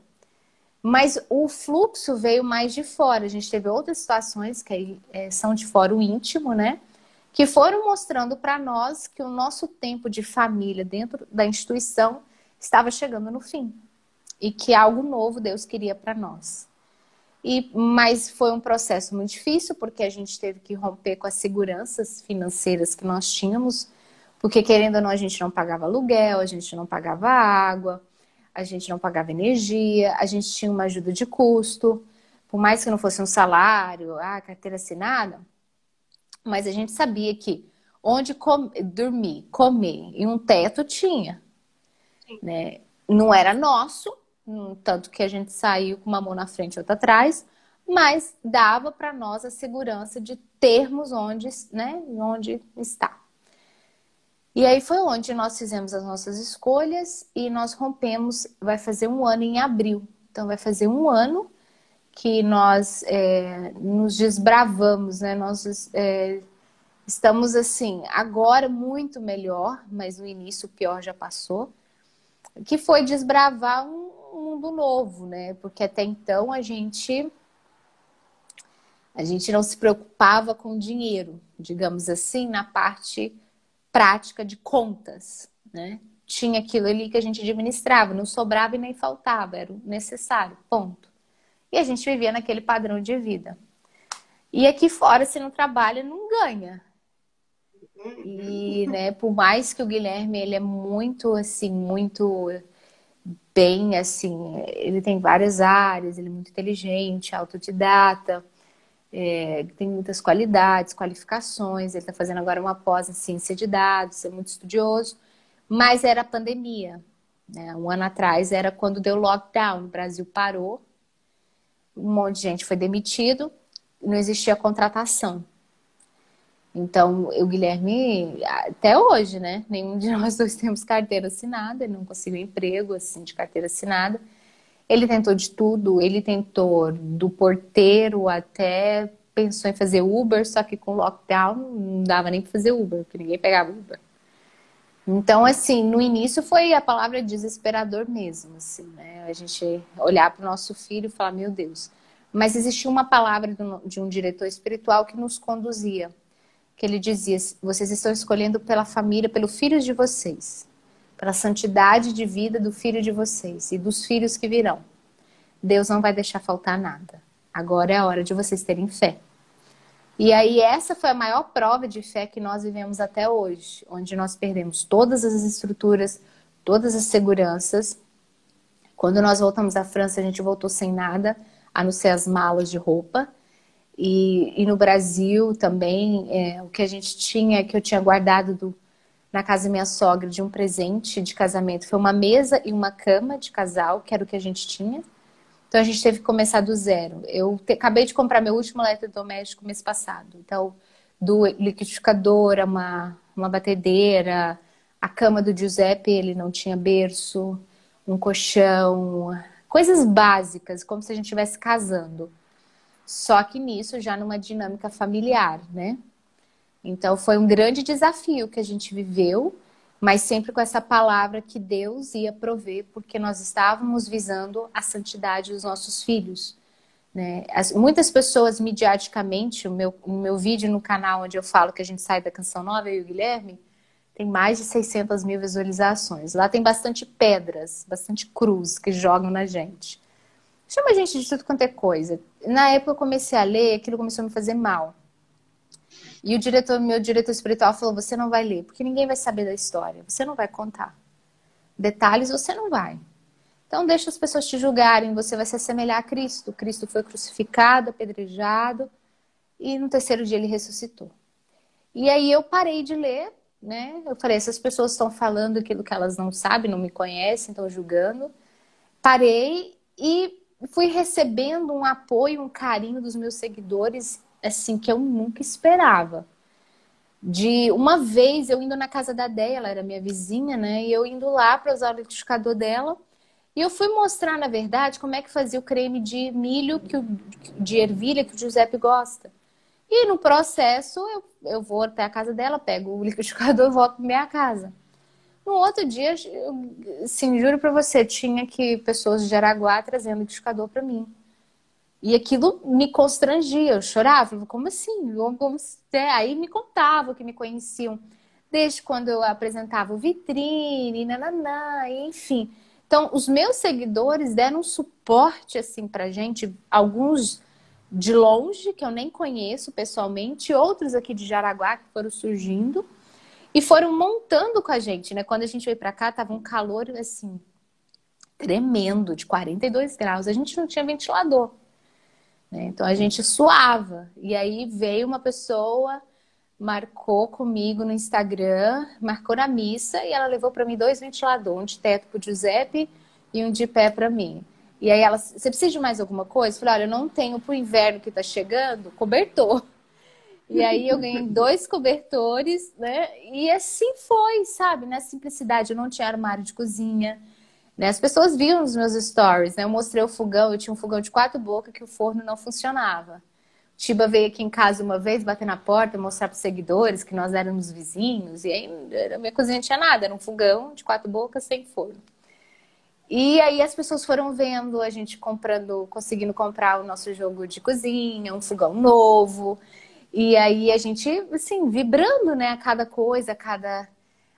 Mas o fluxo veio mais de fora. A gente teve outras situações que são de fora o íntimo, né? Que foram mostrando para nós que o nosso tempo de família dentro da instituição estava chegando no fim. E que algo novo Deus queria para nós. Mas foi um processo muito difícil, porque a gente teve que romper com as seguranças financeiras que nós tínhamos. Porque, querendo ou não, a gente não pagava aluguel, a gente não pagava água, a gente não pagava energia, a gente tinha uma ajuda de custo. Por mais que não fosse um salário, carteira assinada... Mas a gente sabia que onde dormir, comer e um teto tinha. Né? Não era nosso, tanto que a gente saiu com uma mão na frente e outra atrás, mas dava para nós a segurança de termos onde está. E aí foi onde nós fizemos as nossas escolhas e nós rompemos, vai fazer 1 ano em abril. Então vai fazer 1 ano que nós nos desbravamos, né? Nós estamos assim, agora muito melhor, mas no início o pior já passou, que foi desbravar um mundo novo, né? Porque até então a gente não se preocupava com dinheiro, digamos assim, na parte prática de contas, né? Tinha aquilo ali que a gente administrava, não sobrava e nem faltava, era o necessário, ponto. E a gente vivia naquele padrão de vida. E aqui fora, se não trabalha, não ganha. E, né, por mais que o Guilherme, ele é muito, assim, muito bem, assim, ele tem várias áreas, ele é muito inteligente, autodidata, tem muitas qualidades, qualificações, ele está fazendo agora uma pós em ciência de dados, é muito estudioso, mas era a pandemia. Né? 1 ano atrás era quando deu lockdown, o Brasil parou, um monte de gente foi demitido, não existia contratação. Então, o Guilherme, até hoje, né? Nenhum de nós dois temos carteira assinada, ele não conseguiu emprego assim, de carteira assinada. Ele tentou de tudo, ele tentou do porteiro até pensou em fazer Uber, só que com lockdown não dava nem para fazer Uber, porque ninguém pegava Uber. Então, assim, no início foi a palavra desesperador mesmo, assim, né? A gente olhar para o nosso filho e falar, meu Deus. Mas existia uma palavra de um diretor espiritual que nos conduzia, que ele dizia, vocês estão escolhendo pela família, pelos filhos de vocês. pela santidade de vida do filho de vocês e dos filhos que virão. Deus não vai deixar faltar nada. Agora é a hora de vocês terem fé. E aí essa foi a maior prova de fé que nós vivemos até hoje, onde nós perdemos todas as estruturas, todas as seguranças. Quando nós voltamos à França, a gente voltou sem nada, a não ser as malas de roupa. E no Brasil também, o que a gente tinha, que eu tinha guardado na casa da minha sogra de um presente de casamento, foi uma mesa e uma cama de casal, que era o que a gente tinha. Então a gente teve que começar do zero. Eu acabei de comprar meu último eletrodoméstico mês passado. Então, do liquidificador, uma batedeira, a cama do Giuseppe, ele não tinha berço, um colchão, coisas básicas, como se a gente estivesse casando. Só que nisso já numa dinâmica familiar, né? Então foi um grande desafio que a gente viveu, mas sempre com essa palavra que Deus ia prover, porque nós estávamos visando a santidade dos nossos filhos, né? Muitas pessoas, midiaticamente, o meu vídeo no canal onde eu falo que a gente sai da Canção Nova, eu e o Guilherme, tem mais de 600 mil visualizações. Lá tem bastante pedras, bastante cruz que jogam na gente. Chama a gente de tudo quanto é coisa. Na época eu comecei a ler, aquilo começou a me fazer mal. E meu diretor espiritual falou, você não vai ler, porque ninguém vai saber da história. Você não vai contar. Detalhes você não vai. Então deixa as pessoas te julgarem, você vai se assemelhar a Cristo. Cristo foi crucificado, apedrejado, e no terceiro dia ele ressuscitou. E aí eu parei de ler, né? Eu falei, essas pessoas estão falando aquilo que elas não sabem, não me conhecem, estão julgando. Parei e fui recebendo um apoio, um carinho dos meus seguidores, assim, que eu nunca esperava. De uma vez eu indo na casa da Déia, ela era minha vizinha, né? E eu indo lá para usar o liquidificador dela. E eu fui mostrar, na verdade, como é que fazia o creme de milho, de ervilha, que o Giuseppe gosta. E no processo, eu vou até a casa dela, pego o liquidificador e volto para minha casa. No outro dia, assim, juro pra você, tinha que pessoas de Jaraguá trazendo liquidificador pra mim. E aquilo me constrangia, eu chorava, falava, como assim? Aí me contavam que me conheciam desde quando eu apresentava o vitrine, nananá, enfim. Então, os meus seguidores deram um suporte assim pra gente, alguns de longe, que eu nem conheço pessoalmente, outros aqui de Jaraguá que foram surgindo. E foram montando com a gente, né? Quando a gente veio pra cá, tava um calor, assim, tremendo, de 42 graus. A gente não tinha ventilador, né? Então a gente suava. E aí veio uma pessoa, marcou comigo no Instagram, marcou na missa, e ela levou pra mim 2 ventiladores, um de teto pro Giuseppe e um de pé pra mim. E aí ela, você precisa de mais alguma coisa? Eu falei, olha, eu não tenho pro inverno que tá chegando cobertor. E aí eu ganhei 2 cobertores, né? E assim foi, sabe? Na simplicidade, eu não tinha armário de cozinha, né? As pessoas viam nos meus stories, né? Eu mostrei o fogão, eu tinha um fogão de 4 bocas que o forno não funcionava. O Tiba veio aqui em casa uma vez, bater na porta, mostrar para os seguidores que nós éramos vizinhos. E aí a minha cozinha não tinha nada, era um fogão de 4 bocas sem forno. E aí as pessoas foram vendo a gente conseguindo comprar o nosso jogo de cozinha, um fogão novo. E aí a gente, assim, vibrando, né, a cada coisa,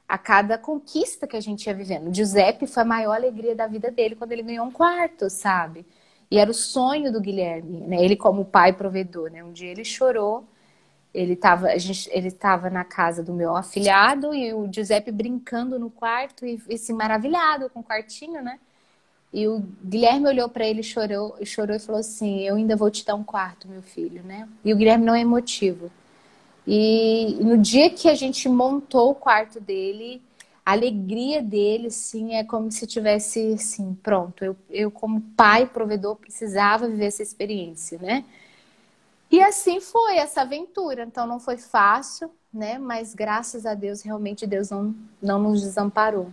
a cada conquista que a gente ia vivendo. O Giuseppe foi a maior alegria da vida dele quando ele ganhou um quarto, sabe? E era o sonho do Guilherme, né? Ele como pai provedor, né? Um dia ele chorou, ele estava na casa do meu afilhado e o Giuseppe brincando no quarto e assim, maravilhado com o quartinho, né? E o Guilherme olhou para ele, chorou e falou assim, eu ainda vou te dar um quarto, meu filho, né? E o Guilherme não é emotivo. E no dia que a gente montou o quarto dele, a alegria dele, assim, é como se tivesse, assim, pronto. Eu como pai, provedor, precisava viver essa experiência, né? E assim foi essa aventura. Então não foi fácil, né? Mas graças a Deus, realmente Deus não nos desamparou.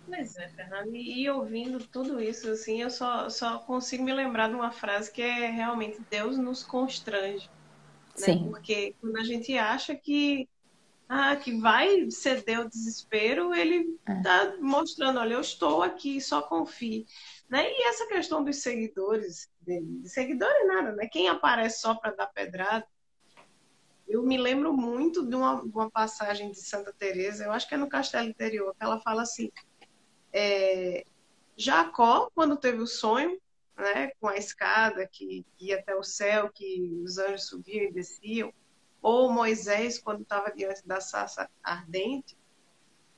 Pois é, Fernanda, e ouvindo tudo isso, assim, eu só consigo me lembrar de uma frase que é realmente Deus nos constrange, né? Sim. Porque quando a gente acha que vai ceder o desespero, ele tá mostrando, olha, eu estou aqui, só confie, né? E essa questão dos seguidores, de seguidores nada, né? Quem aparece só para dar pedrada, eu me lembro muito de uma passagem de Santa Teresa, eu acho que é no Castelo Interior, que ela fala assim, Jacó, quando teve o sonho, né, com a escada que ia até o céu, que os anjos subiam e desciam, ou Moisés, quando estava diante da sarça ardente,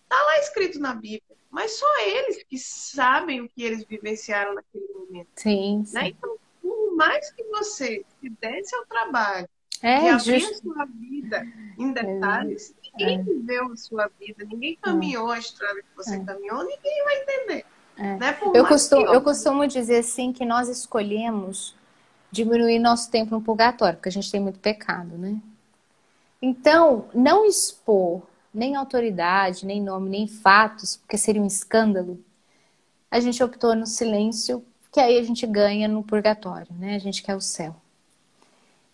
está lá escrito na Bíblia, mas só eles que sabem o que eles vivenciaram naquele momento. Sim, Né? sim. Então, por mais que você se desse ao trabalho de É, abrir a justo. sua vida em detalhes, ninguém viveu a sua vida, ninguém caminhou a estrada que você caminhou, ninguém vai entender. Né? Por mais que Eu costumo dizer assim que nós escolhemos diminuir nosso tempo no purgatório, porque a gente tem muito pecado, né? Então, não expor nem autoridade, nem nome, nem fatos, porque seria um escândalo, a gente optou no silêncio, que aí a gente ganha no purgatório, né? A gente quer o céu.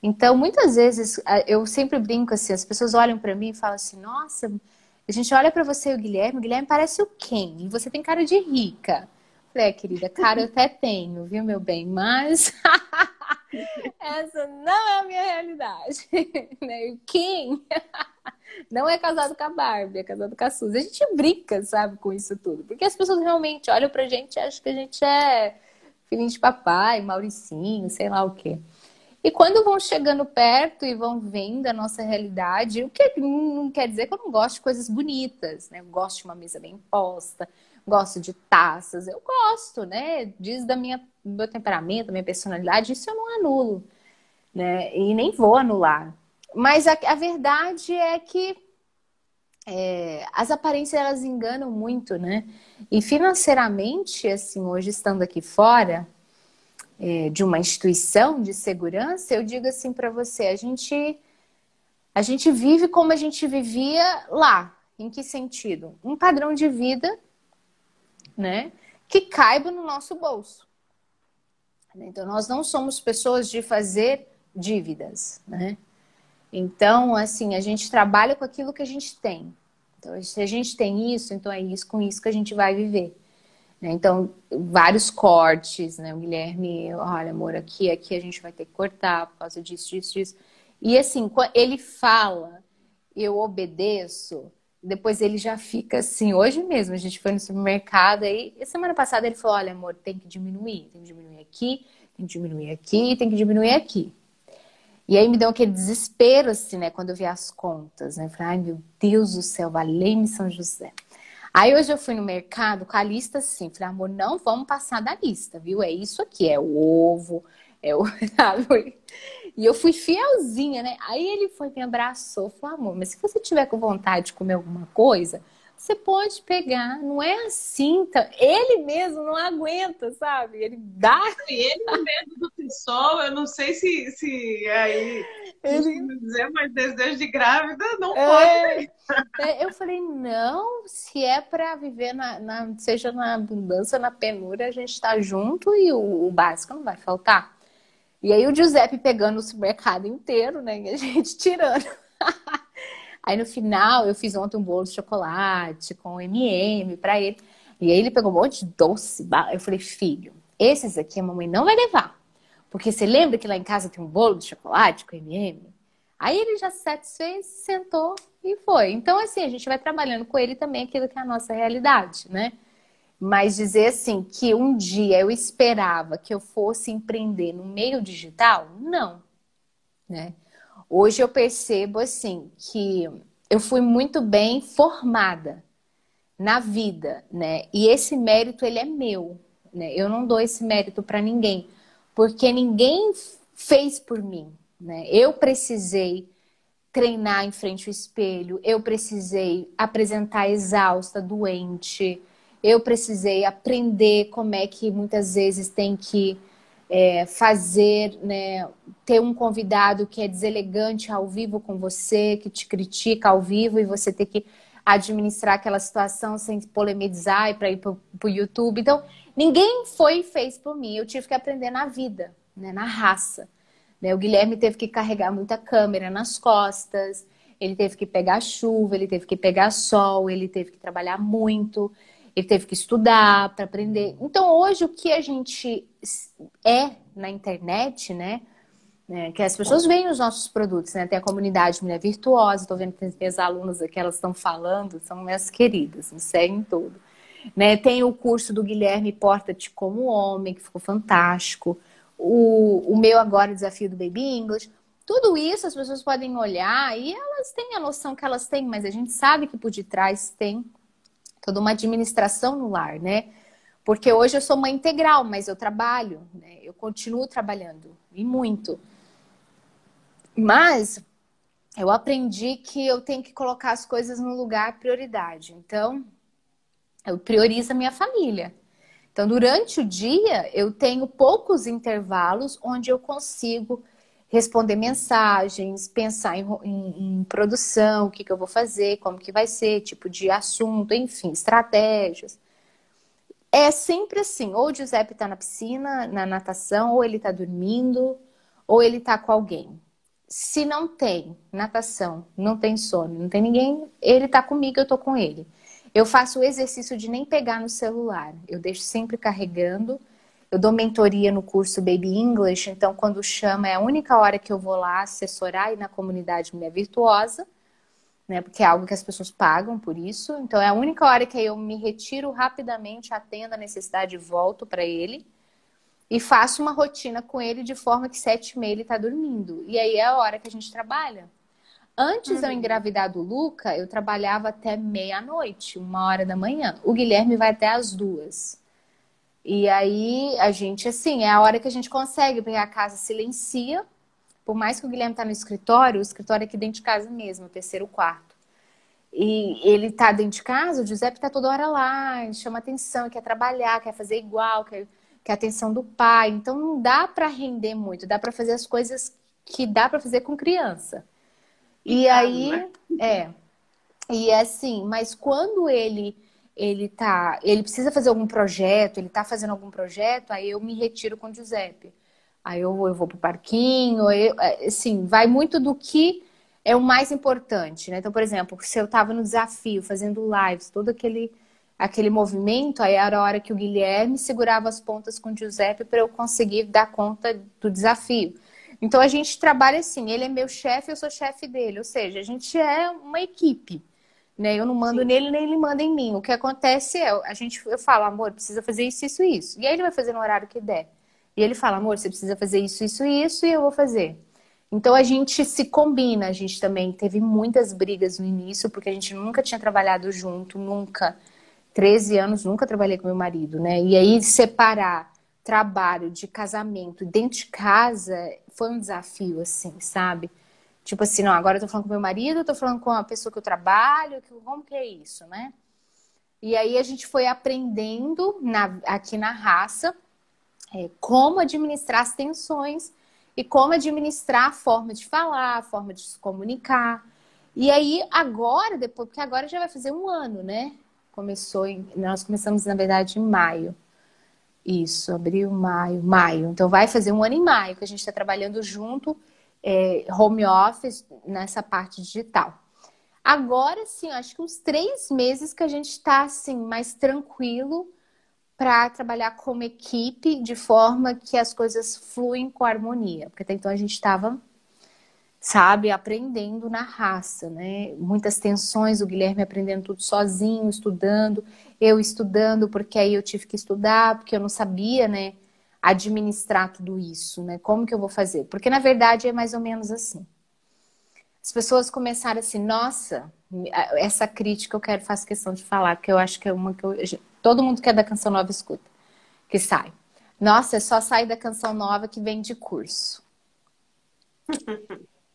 Então, muitas vezes, eu sempre brinco assim, as pessoas olham pra mim e falam assim, nossa, a gente olha pra você e o Guilherme parece o Ken, e você tem cara de rica. Eu falei, querida, cara eu até tenho, viu, meu bem? Mas essa não é a minha realidade. Né? O Ken não é casado com a Barbie, é casado com a Suzy. A gente brinca, sabe, com isso tudo. Porque as pessoas realmente olham pra gente e acham que a gente é filhinho de papai, Mauricinho, sei lá o quê. E quando vão chegando perto e vão vendo a nossa realidade, o que não quer dizer que eu não gosto de coisas bonitas, né? Eu gosto de uma mesa bem posta, gosto de taças, eu gosto, né? Diz do meu temperamento, da minha personalidade, isso eu não anulo, né? E nem vou anular. Mas a verdade é que as aparências elas enganam muito, né? E financeiramente, assim, hoje estando aqui fora de uma instituição de segurança, eu digo assim para você, a gente vive como a gente vivia lá. Em que sentido? Um padrão de vida, né, que caiba no nosso bolso. Então, nós não somos pessoas de fazer dívidas, né? Então, assim, a gente trabalha com aquilo que a gente tem. Então, se a gente tem isso, então é isso, com isso que a gente vai viver. Então, vários cortes, né? O Guilherme, olha, amor, aqui a gente vai ter que cortar por causa disso, disso, disso. E assim, quando ele fala, eu obedeço, depois ele já fica assim. Hoje mesmo, a gente foi no supermercado aí, e semana passada ele falou, olha, amor, tem que diminuir aqui, tem que diminuir aqui, tem que diminuir aqui. E aí me deu aquele desespero, assim, né? Quando eu vi as contas, né? Eu falei, ai, meu Deus do céu, valei-me São José. Aí hoje eu fui no mercado com a lista assim, falei, amor, não vamos passar da lista, viu? É isso aqui, é o ovo, é o... E eu fui fielzinha, né? Aí ele foi, me abraçou, falou, amor, mas se você tiver com vontade de comer alguma coisa, você pode pegar, não é assim, tá? Ele mesmo não aguenta, sabe? Ele dá... E ele no medo do PSOL, eu não sei se aí, Ele... dizer, mas desejo de grávida não pode. Eu falei, não, se é para viver seja na abundância, na penúria, a gente tá junto e o básico não vai faltar. E aí o Giuseppe pegando o supermercado inteiro, né? E a gente tirando. Aí no final, eu fiz ontem um bolo de chocolate com M&M para ele. E aí ele pegou um monte de doce. Eu falei, filho, esses aqui a mamãe não vai levar. Porque você lembra que lá em casa tem um bolo de chocolate com M&M? Aí ele já se satisfez, sentou e foi. Então, assim, a gente vai trabalhando com ele também aquilo que é a nossa realidade, né? Mas dizer assim, que um dia eu esperava que eu fosse empreender no meio digital, não, né? Hoje eu percebo, assim, que eu fui muito bem formada na vida, né? E esse mérito, ele é meu, né? Eu não dou esse mérito para ninguém, porque ninguém fez por mim, né? Eu precisei treinar em frente ao espelho, eu precisei apresentar exausta, doente, eu precisei aprender como é que muitas vezes tem que fazer, né, ter um convidado que é deselegante ao vivo com você, que te critica ao vivo e você ter que administrar aquela situação sem polemizar e para ir para o YouTube. Então, ninguém foi e fez por mim, eu tive que aprender na vida, né, na raça. O Guilherme teve que carregar muita câmera nas costas, ele teve que pegar chuva, ele teve que pegar sol, ele teve que trabalhar muito, ele teve que estudar para aprender. Então, hoje, o que a gente é na internet, né? né? Que as pessoas veem os nossos produtos, né? Tem a comunidade Mulher Virtuosa, estou vendo que as minhas alunas aqui, elas estão falando, são minhas queridas, me seguem tudo. Né? Tem o curso do Guilherme Porta-te como Homem, que ficou fantástico. O meu agora, Desafio do Baby English. Tudo isso as pessoas podem olhar e elas têm a noção que elas têm, mas a gente sabe que por detrás tem toda uma administração no lar, né? Porque hoje eu sou mãe integral, mas eu trabalho, né? Eu continuo trabalhando, e muito. Mas eu aprendi que eu tenho que colocar as coisas no lugar prioridade. Então, eu priorizo a minha família. Então, durante o dia, eu tenho poucos intervalos onde eu consigo responder mensagens, pensar em produção, o que eu vou fazer, como que vai ser, tipo de assunto, enfim, estratégias. É sempre assim, ou o Giuseppe está na piscina, na natação, ou ele está dormindo, ou ele está com alguém. Se não tem natação, não tem sono, não tem ninguém, ele está comigo, eu estou com ele. Eu faço o exercício de nem pegar no celular. Eu deixo sempre carregando. Eu dou mentoria no curso Baby English, então quando chama é a única hora que eu vou lá assessorar e na comunidade Mulher Virtuosa, né? Porque é algo que as pessoas pagam por isso. Então é a única hora que eu me retiro rapidamente, atendo a necessidade e volto para ele. E faço uma rotina com ele de forma que 7h30 ele está dormindo. E aí é a hora que a gente trabalha. Antes de eu engravidar do Luca, eu trabalhava até meia-noite, 1h da manhã. O Guilherme vai até as 2h. E aí a gente, assim, é a hora que a gente consegue, porque a casa silencia. Por mais que o Guilherme tá no escritório, o escritório é aqui dentro de casa mesmo, o terceiro quarto. E ele tá dentro de casa, o Giuseppe tá toda hora lá, chama atenção, quer trabalhar, quer fazer igual, quer a atenção do pai. Então não dá para render muito, dá para fazer as coisas que dá para fazer com criança. E aí, e é assim, mas quando ele precisa fazer algum projeto, ele tá fazendo algum projeto, aí eu me retiro com o Giuseppe. Aí eu vou pro parquinho, assim, vai muito do que é o mais importante, né? Então, por exemplo, se eu tava no desafio, fazendo lives, todo aquele movimento, aí era a hora que o Guilherme segurava as pontas com o Giuseppe para eu conseguir dar conta do desafio. Então a gente trabalha assim, ele é meu chefe, eu sou chefe dele, ou seja, a gente é uma equipe, né? Eu não mando nele, nem ele manda em mim. O que acontece é, eu falo, amor, precisa fazer isso, isso, isso. E aí ele vai fazer no horário que der. E ele fala, amor, você precisa fazer isso, isso, isso, e eu vou fazer. Então a gente se combina, a gente também teve muitas brigas no início, porque a gente nunca tinha trabalhado junto, nunca. 13 anos, nunca trabalhei com meu marido, né? E aí separar trabalho de casamento dentro de casa foi um desafio, assim, sabe? Tipo assim, não, agora eu tô falando com meu marido, eu tô falando com a pessoa que eu trabalho, como que é isso, né? E aí a gente foi aprendendo aqui na raça como administrar as tensões e como administrar a forma de falar, a forma de se comunicar. E aí agora, depois, porque agora já vai fazer 1 ano, né? Nós começamos, na verdade, em maio. Isso, abril, maio. Então vai fazer 1 ano em maio que a gente está trabalhando junto, home office, nessa parte digital. Agora sim, acho que uns 3 meses que a gente está assim, mais tranquilo para trabalhar como equipe de forma que as coisas fluem com harmonia. Porque até então a gente estava, sabe, aprendendo na raça, né? Muitas tensões, o Guilherme aprendendo tudo sozinho, estudando, eu estudando, porque aí eu tive que estudar, porque eu não sabia, né, administrar tudo isso, né? Como que eu vou fazer? Porque na verdade é mais ou menos assim. As pessoas começaram assim, nossa, essa crítica faço questão de falar, porque eu acho que é uma que todo mundo que é da Canção Nova escuta, que sai. Nossa, é só sair da Canção Nova que vem de curso.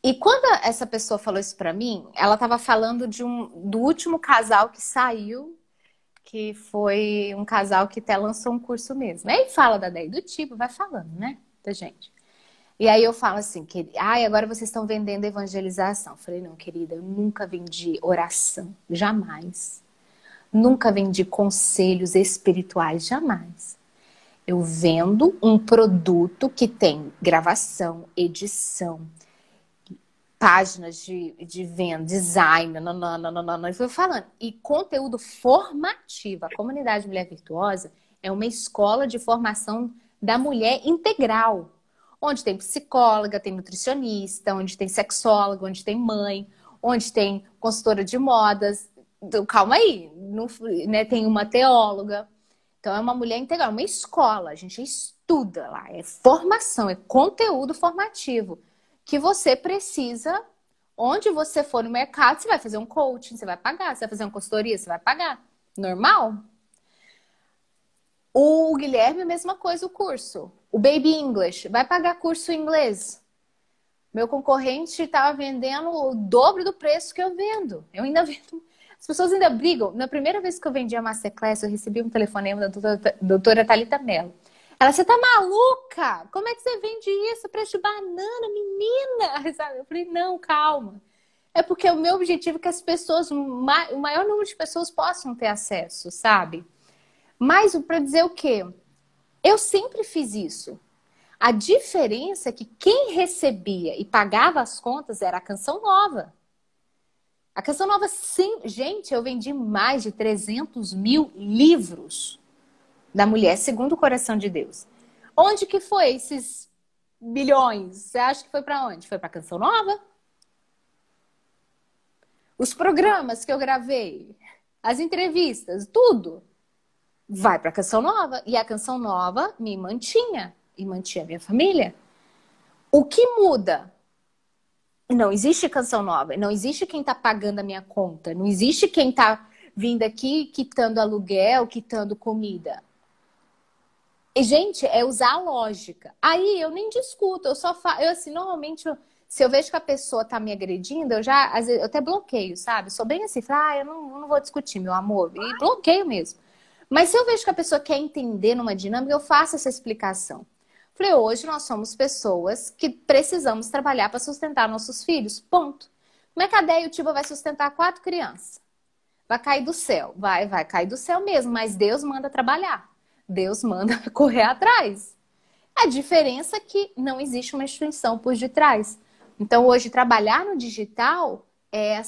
E quando essa pessoa falou isso pra mim, ela tava falando do último casal que saiu, que foi um casal que até lançou um curso mesmo. Aí fala da ideia do tipo, vai falando, né, da gente. E aí eu falo assim, agora vocês estão vendendo evangelização. Eu falei, não, querida, eu nunca vendi oração, jamais. Nunca vendi conselhos espirituais, jamais. Eu vendo um produto que tem gravação, edição, páginas de venda, design, e fui falando. E conteúdo formativo. A comunidade Mulher Virtuosa é uma escola de formação da mulher integral. onde tem psicóloga, tem nutricionista, onde tem sexóloga, onde tem mãe, onde tem consultora de modas. Calma aí, não, né? Tem uma teóloga. Então é uma mulher integral, uma escola. A gente estuda lá, é formação, é conteúdo formativo que você precisa. Onde você for no mercado, você vai fazer um coaching, você vai pagar. Você vai fazer uma consultoria, você vai pagar. Normal. O Guilherme, a mesma coisa, o curso. O Baby English, vai pagar curso em inglês. Meu concorrente estava vendendo o dobro do preço que eu vendo. Eu ainda vendo. As pessoas ainda brigam. Na primeira vez que eu vendi a Masterclass, eu recebi um telefonema da doutora Thalita Mello. Ela, você tá maluca? Como é que você vende isso? Preço de banana, menina? Sabe? Eu falei, não, calma. É porque o meu objetivo é que as pessoas, o maior número de pessoas possam ter acesso, sabe? Mas para dizer o quê? Eu sempre fiz isso. A diferença é que quem recebia e pagava as contas era a Canção Nova. A Canção Nova, sim. Gente, eu vendi mais de 300 mil livros da mulher segundo o coração de Deus. Onde que foi esses bilhões? Você acha que foi para onde? Foi para Canção Nova? Os programas que eu gravei, as entrevistas, tudo vai para Canção Nova. E a Canção Nova me mantinha e mantinha minha família. O que muda? Não existe Canção Nova, não existe quem está pagando a minha conta, não existe quem está vindo aqui quitando aluguel, quitando comida. E, gente, é usar a lógica. Aí eu nem discuto, eu só falo. Eu, assim, normalmente, se eu vejo que a pessoa tá me agredindo, eu já, às vezes, eu até bloqueio, sabe? Eu sou bem assim, falo, eu não vou discutir, meu amor. E bloqueio mesmo. Mas se eu vejo que a pessoa quer entender numa dinâmica, eu faço essa explicação. Falei, hoje nós somos pessoas que precisamos trabalhar para sustentar nossos filhos. Ponto. Como é que a Déia e o Tiba vai sustentar 4 crianças? Vai cair do céu? Vai cair do céu mesmo, mas Deus manda trabalhar. Deus manda correr atrás. A diferença é que não existe uma instituição por detrás. Então, hoje, trabalhar no digital é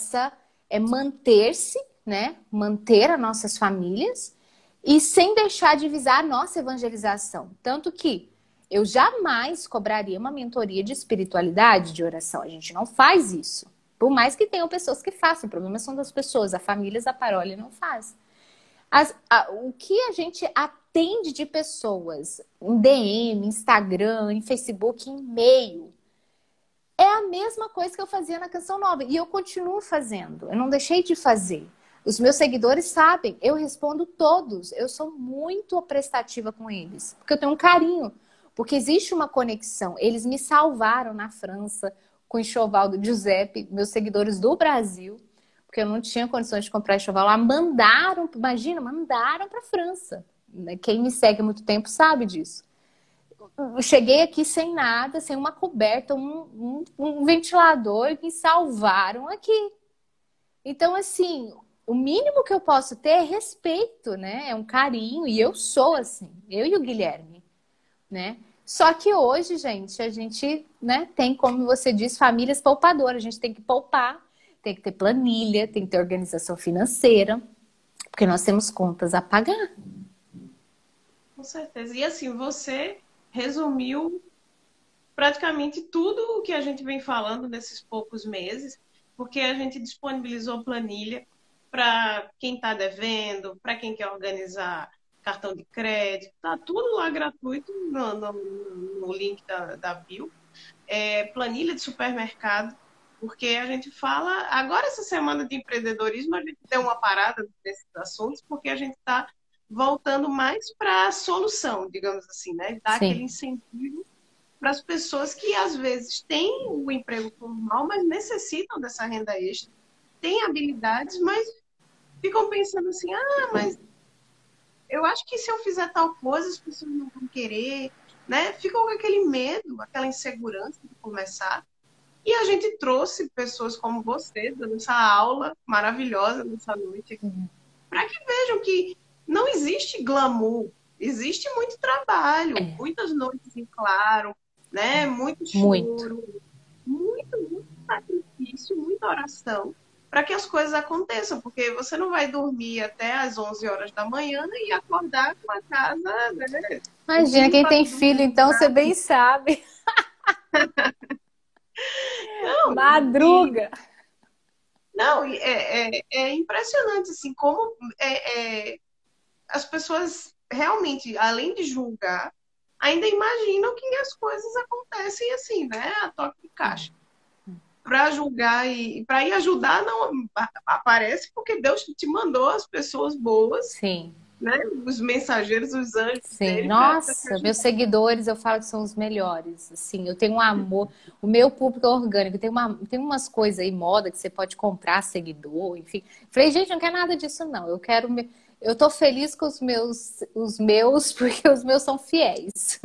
manter-se, né? Manter as nossas famílias e sem deixar de visar a nossa evangelização. Tanto que eu jamais cobraria uma mentoria de espiritualidade, de oração. A gente não faz isso. Por mais que tenham pessoas que façam. O problema são das pessoas. A família, a paróquia não faz. O que a gente atende de pessoas em DM, Instagram, em Facebook, em e-mail, é a mesma coisa que eu fazia na Canção Nova. E eu continuo fazendo. Eu não deixei de fazer. Os meus seguidores sabem. Eu respondo todos. Eu sou muito prestativa com eles. Porque eu tenho um carinho. Porque existe uma conexão. Eles me salvaram na França com o enxoval do Giuseppe, meus seguidores do Brasil. Porque eu não tinha condições de comprar enxoval lá. Mandaram para a França. Quem me segue há muito tempo sabe disso. Eu cheguei aqui sem nada, sem uma coberta, um ventilador, e me salvaram aqui. Então, assim, o mínimo que eu posso ter é respeito, né? É um carinho, e eu sou assim. Eu e o Guilherme, né? Só que hoje, gente, a gente, né, tem, como você diz, famílias poupadoras. A gente tem que poupar, tem que ter planilha, tem que ter organização financeira, porque nós temos contas a pagar. Com certeza. E assim, você resumiu praticamente tudo o que a gente vem falando nesses poucos meses, porque a gente disponibilizou planilha para quem está devendo, para quem quer organizar cartão de crédito, tá tudo lá gratuito no link da bio. Planilha de supermercado, porque a gente fala, agora essa semana de empreendedorismo, a gente deu uma parada desses assuntos, porque a gente está voltando mais para a solução, digamos assim, né? Dar aquele incentivo para as pessoas que às vezes têm o emprego formal, mas necessitam dessa renda extra, têm habilidades, mas ficam pensando assim, mas eu acho que se eu fizer tal coisa, as pessoas não vão querer, né? Ficam com aquele medo, aquela insegurança de começar. E a gente trouxe pessoas como você, dando essa aula maravilhosa nessa noite aqui, para que vejam que não existe glamour, existe muito trabalho, muitas noites em claro, né? Muito choro, muito sacrifício, muita oração, para que as coisas aconteçam, porque você não vai dormir até às 11 horas da manhã e acordar com a casa, né, Imagina, quem limpa, tem tudo filho, então, você organizado. bem sabe. Não, Madruga. não, é impressionante, assim, como as pessoas realmente, além de julgar, ainda imaginam que as coisas acontecem assim, né? A toque de caixa. Para julgar e para ir ajudar, não aparece porque Deus te mandou as pessoas boas, Sim. né? Os mensageiros, os anjos Sim, dele para te nossa, meus ajudar. seguidores eu falo que são os melhores. Assim, eu tenho um amor, o meu público é orgânico, tem umas coisas aí, moda, que você pode comprar seguidor, enfim. Falei, gente, não quero nada disso, não. Eu tô feliz com os meus, porque os meus são fiéis.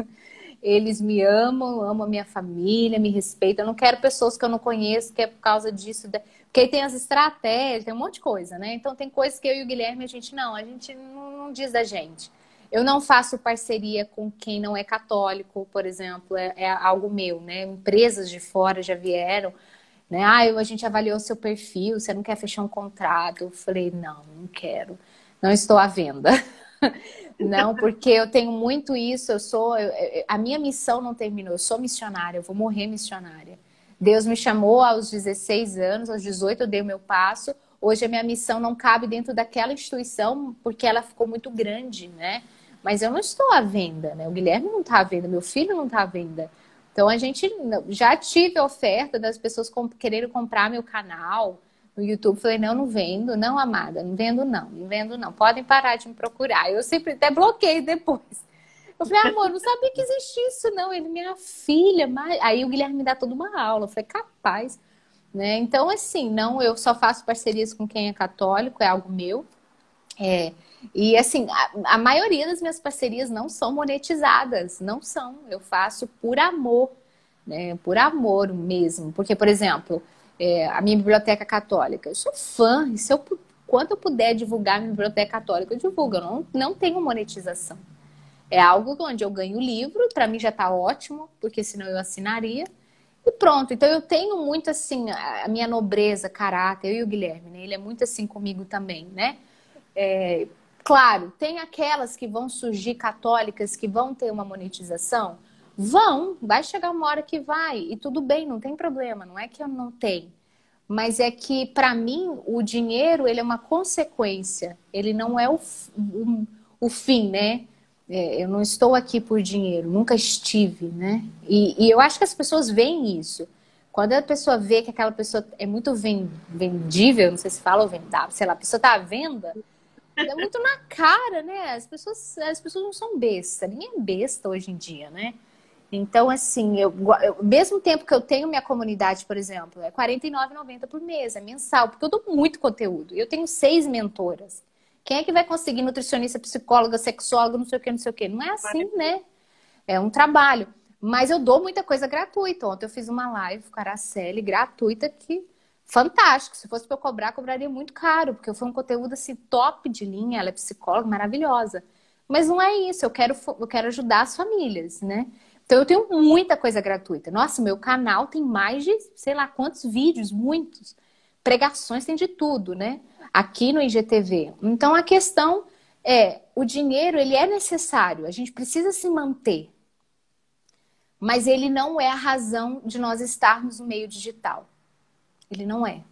Eles me amam, amam a minha família, me respeitam. Eu não quero pessoas que eu não conheço, que é por causa disso. Porque aí tem as estratégias, tem um monte de coisa, né? Então tem coisas que eu e o Guilherme, a gente não diz da gente. Eu não faço parceria com quem não é católico, por exemplo, é algo meu, né? Empresas de fora já vieram, né? Ah, a gente avaliou seu perfil, você não quer fechar um contrato? Eu falei, não quero, não estou à venda. Não, porque eu tenho muito isso, a minha missão não terminou, eu sou missionária, eu vou morrer missionária. Deus me chamou aos 16 anos, aos 18 eu dei o meu passo. Hoje a minha missão não cabe dentro daquela instituição porque ela ficou muito grande, né? Mas eu não estou à venda, né? O Guilherme não está à venda, meu filho não está à venda. Então a gente já tive a oferta das pessoas querendo comprar meu canal no YouTube. Falei, não vendo, não, amada, não vendo, não vendo, não. Podem parar de me procurar. Eu sempre até bloqueio depois. Eu falei, amor, não sabia que existia isso, não. Ele, minha filha, mas... Aí o Guilherme me dá toda uma aula. Eu falei, capaz, né? Então, assim, não, eu só faço parcerias com quem é católico, é algo meu. E assim, a maioria das minhas parcerias não são monetizadas, não são. Eu faço por amor, né? Por amor mesmo. Porque, por exemplo, a minha biblioteca católica, eu sou fã, e se eu, quando eu puder divulgar a minha biblioteca católica, eu divulgo. Eu não tenho monetização. É algo onde eu ganho o livro, para mim já está ótimo, porque senão eu assinaria. E pronto, então eu tenho muito assim, a minha nobreza, caráter, eu e o Guilherme, né? Ele é muito assim comigo também, né? Claro, tem aquelas que vão surgir católicas que vão ter uma monetização? Vai chegar uma hora que vai, e tudo bem, não tem problema, não é que eu não tenho. Mas é que, para mim, o dinheiro, ele é uma consequência, ele não é o fim, né? Eu não estou aqui por dinheiro, nunca estive, né? E eu acho que as pessoas veem isso. Quando a pessoa vê que aquela pessoa é muito vendível, não sei se fala ou vendável, sei lá, a pessoa está à venda, é muito na cara, né? As pessoas não são besta, ninguém é besta hoje em dia, né? Então, assim, mesmo tempo que eu tenho minha comunidade, por exemplo, é R$ 49,90 por mês, é mensal, porque eu dou muito conteúdo. Eu tenho 6 mentoras. Quem é que vai conseguir nutricionista, psicóloga, sexóloga, não sei o que, não sei o que? Não é assim, né? É um trabalho. Mas eu dou muita coisa gratuita. Ontem eu fiz uma live com a Araceli, gratuita, que fantástico. Se fosse para eu cobrar, cobraria muito caro, porque foi um conteúdo assim top de linha. Ela é psicóloga, maravilhosa. Mas não é isso. Eu quero ajudar as famílias, né? Então eu tenho muita coisa gratuita. Nossa, meu canal tem mais de, sei lá, quantos vídeos, muitos. Pregações, tem de tudo, né? Aqui no IGTV. Então a questão o dinheiro, ele é necessário. A gente precisa se manter. Mas ele não é a razão de nós estarmos no meio digital. Ele não é.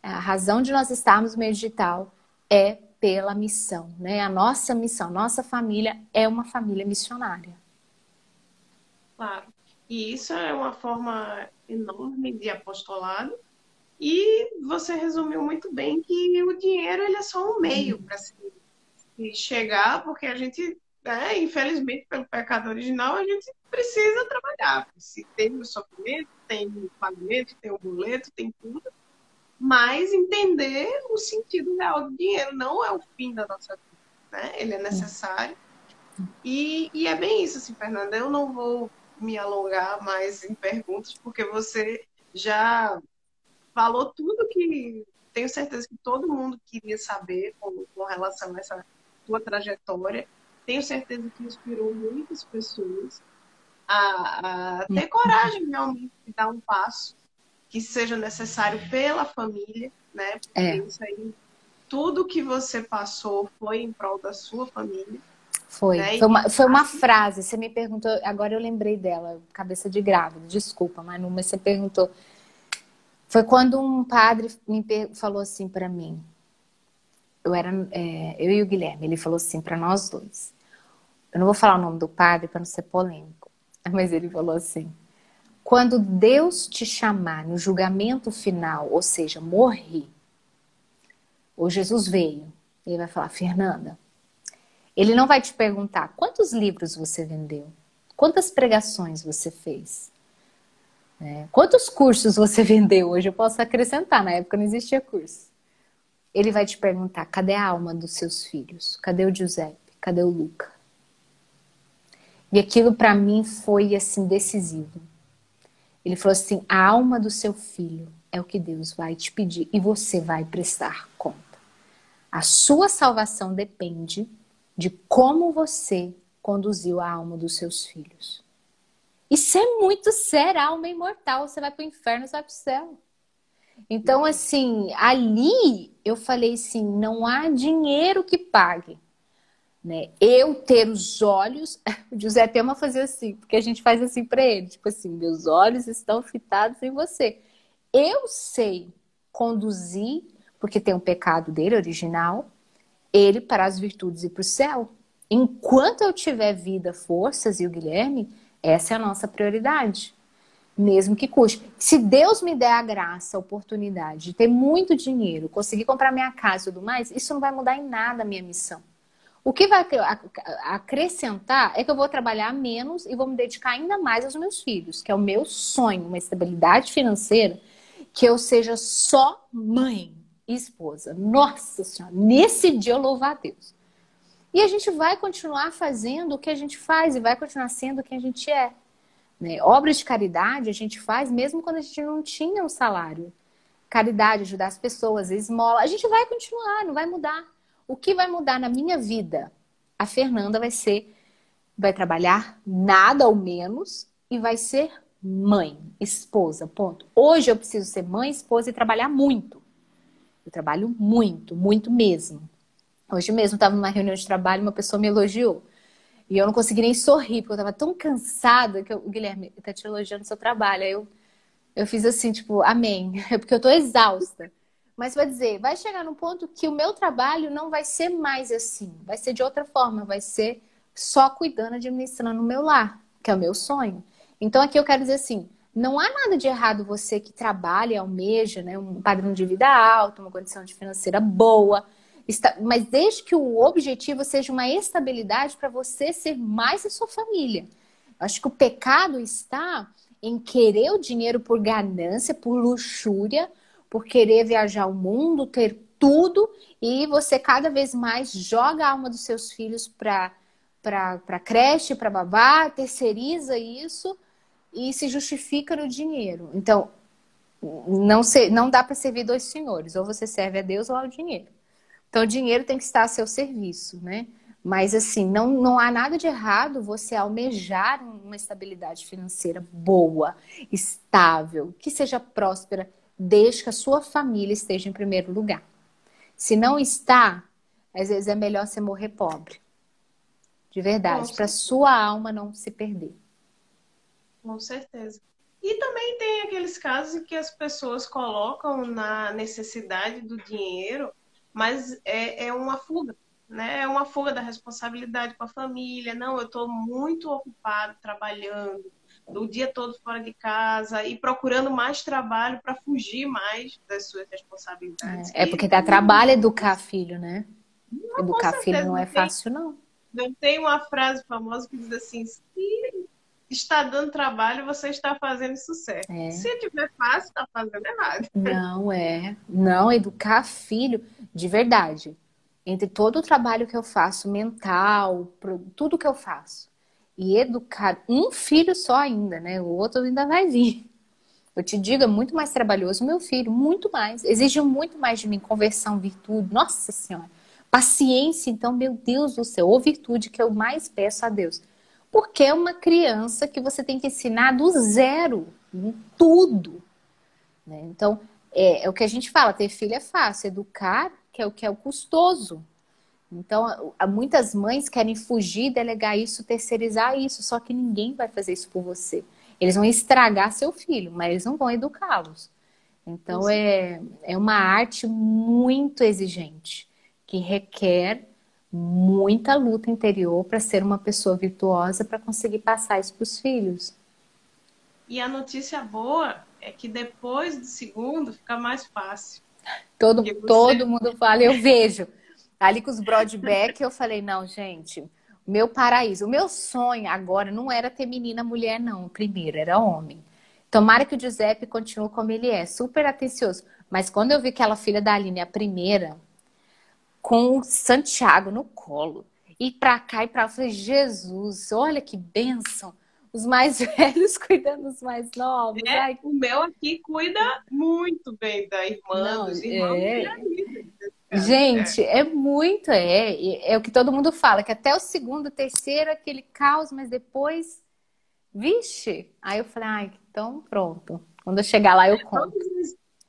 A razão de nós estarmos no meio digital é pela missão, né? A nossa missão, nossa família é uma família missionária. Claro. E isso é uma forma enorme de apostolado. E você resumiu muito bem que o dinheiro ele é só um meio para se chegar, porque a gente, infelizmente, pelo pecado original, a gente precisa trabalhar. Se tem o sofrimento, tem o pagamento, tem o boleto, tem tudo. Mas entender o sentido real do dinheiro não é o fim da nossa vida, né? Ele é necessário. E é bem isso, assim, Fernanda. Eu não vou me alongar mais em perguntas, porque você já falou tudo que tenho certeza que todo mundo queria saber com relação a essa tua trajetória. Tenho certeza que inspirou muitas pessoas a ter coragem realmente de dar um passo que seja necessário pela família, né? Porque isso aí, tudo que você passou foi em prol da sua família. Foi. Né? Foi uma frase, você me perguntou, agora eu lembrei dela, cabeça de grávida, desculpa, Manu, mas você perguntou. Foi quando um padre falou assim para mim, eu e o Guilherme, ele falou assim para nós dois. Eu não vou falar o nome do padre para não ser polêmico, mas ele falou assim: quando Deus te chamar no julgamento final, ou seja, morrer, ou Jesus veio, ele vai falar, Fernanda, ele não vai te perguntar quantos livros você vendeu, quantas pregações você fez, né? Quantos cursos você vendeu. Hoje eu posso acrescentar, na época não existia curso. Ele vai te perguntar, cadê a alma dos seus filhos? Cadê o Giuseppe? Cadê o Luca? E aquilo para mim foi assim decisivo. Ele falou assim, a alma do seu filho é o que Deus vai te pedir e você vai prestar conta. A sua salvação depende de como você conduziu a alma dos seus filhos. Isso é muito sério, a alma é imortal, você vai para o inferno, você vai para o céu. Então, assim, ali eu falei assim, não há dinheiro que pague, né? Eu ter os olhos, o Giuseppe ama fazer assim, porque a gente faz assim para ele, tipo assim, meus olhos estão fitados em você. Eu sei conduzir, porque tem o pecado dele original, ele para as virtudes e para o céu. Enquanto eu tiver vida, forças e o Guilherme, essa é a nossa prioridade. Mesmo que custe. Se Deus me der a graça, a oportunidade de ter muito dinheiro, conseguir comprar minha casa e tudo mais, isso não vai mudar em nada a minha missão. O que vai acrescentar é que eu vou trabalhar menos e vou me dedicar ainda mais aos meus filhos, que é o meu sonho, uma estabilidade financeira, que eu seja só mãe e esposa. Nossa Senhora, nesse dia eu louvo a Deus. E a gente vai continuar fazendo o que a gente faz e vai continuar sendo quem a gente é. Né? Obras de caridade a gente faz mesmo quando a gente não tinha um salário. Caridade, ajudar as pessoas, esmola, a gente vai continuar, não vai mudar. O que vai mudar na minha vida? A Fernanda vai trabalhar nada ou menos e vai ser mãe, esposa, ponto. Hoje eu preciso ser mãe, esposa e trabalhar muito. Eu trabalho muito, muito mesmo. Hoje mesmo eu estava numa reunião de trabalho e uma pessoa me elogiou. E eu não consegui nem sorrir, porque eu estava tão cansada que o Guilherme está te elogiando o seu trabalho. Aí eu fiz assim, tipo, amém. É porque eu estou exausta. Mas vai dizer, vai chegar num ponto que o meu trabalho não vai ser mais assim. Vai ser de outra forma, vai ser só cuidando, administrando o meu lar, que é o meu sonho. Então aqui eu quero dizer assim, não há nada de errado você que trabalha e almeja, né, um padrão de vida alto, uma condição de financeira boa, mas desde que o objetivo seja uma estabilidade para você ser mais a sua família. Eu acho que o pecado está em querer o dinheiro por ganância, por luxúria, por querer viajar o mundo, ter tudo, e você cada vez mais joga a alma dos seus filhos para creche, para babá, terceiriza isso e se justifica no dinheiro. Então, não dá para servir dois senhores, ou você serve a Deus ou ao dinheiro. Então, o dinheiro tem que estar a seu serviço, né? Mas, assim, não há nada de errado você almejar uma estabilidade financeira boa, estável, que seja próspera, desde que a sua família esteja em primeiro lugar. Se não está, às vezes é melhor você morrer pobre. De verdade, para sua alma não se perder. Com certeza. E também tem aqueles casos em que as pessoas colocam na necessidade do dinheiro, mas é uma fuga, né? É uma fuga da responsabilidade com a família. Não, eu estou muito ocupado trabalhando, o dia todo fora de casa e procurando mais trabalho para fugir mais das suas responsabilidades. É porque dá trabalho educar filho, né? Não, Educar filho não é fácil, não. Eu tenho uma frase famosa que diz assim, se está dando trabalho, você está fazendo sucesso. Se tiver fácil, está fazendo errado. Não, educar filho, de verdade. Entre todo o trabalho que eu faço, mental, tudo que eu faço, e educar um filho só ainda, né? O outro ainda vai vir. Eu te digo, é muito mais trabalhoso meu filho, muito mais. Exige muito mais de mim, conversão, virtude. Nossa Senhora. Paciência, então, meu Deus do céu, ou virtude que eu mais peço a Deus. Porque é uma criança que você tem que ensinar do zero, em tudo. né? Então, é o que a gente fala, ter filho é fácil, educar, que é o custoso. Então, muitas mães querem fugir, delegar isso, terceirizar isso, só que ninguém vai fazer isso por você. Eles vão estragar seu filho, mas eles não vão educá-los. Então, é uma arte muito exigente, que requer muita luta interior para ser uma pessoa virtuosa, para conseguir passar isso para os filhos. E a notícia boa é que depois do segundo fica mais fácil. Todo, Porque você todo mundo fala, eu vejo. Ali com os Broadback, eu falei, não, gente, o meu paraíso, o meu sonho agora não era ter menina, mulher, não. O primeiro era homem. Tomara que o Giuseppe continue como ele é, super atencioso. Mas quando eu vi aquela filha da Aline, a primeira, com o Santiago no colo, e pra cá e pra lá, eu falei, Jesus, olha que bênção. Os mais velhos cuidando dos mais novos. Ai, o meu aqui cuida muito bem da irmã, não, dos irmãos e é. da líder, nesse caso. Gente, é muito, é o que todo mundo fala, que até o segundo, terceiro, aquele caos, mas depois, vixe. Aí eu falei, ai, então pronto. Quando eu chegar lá, eu conto.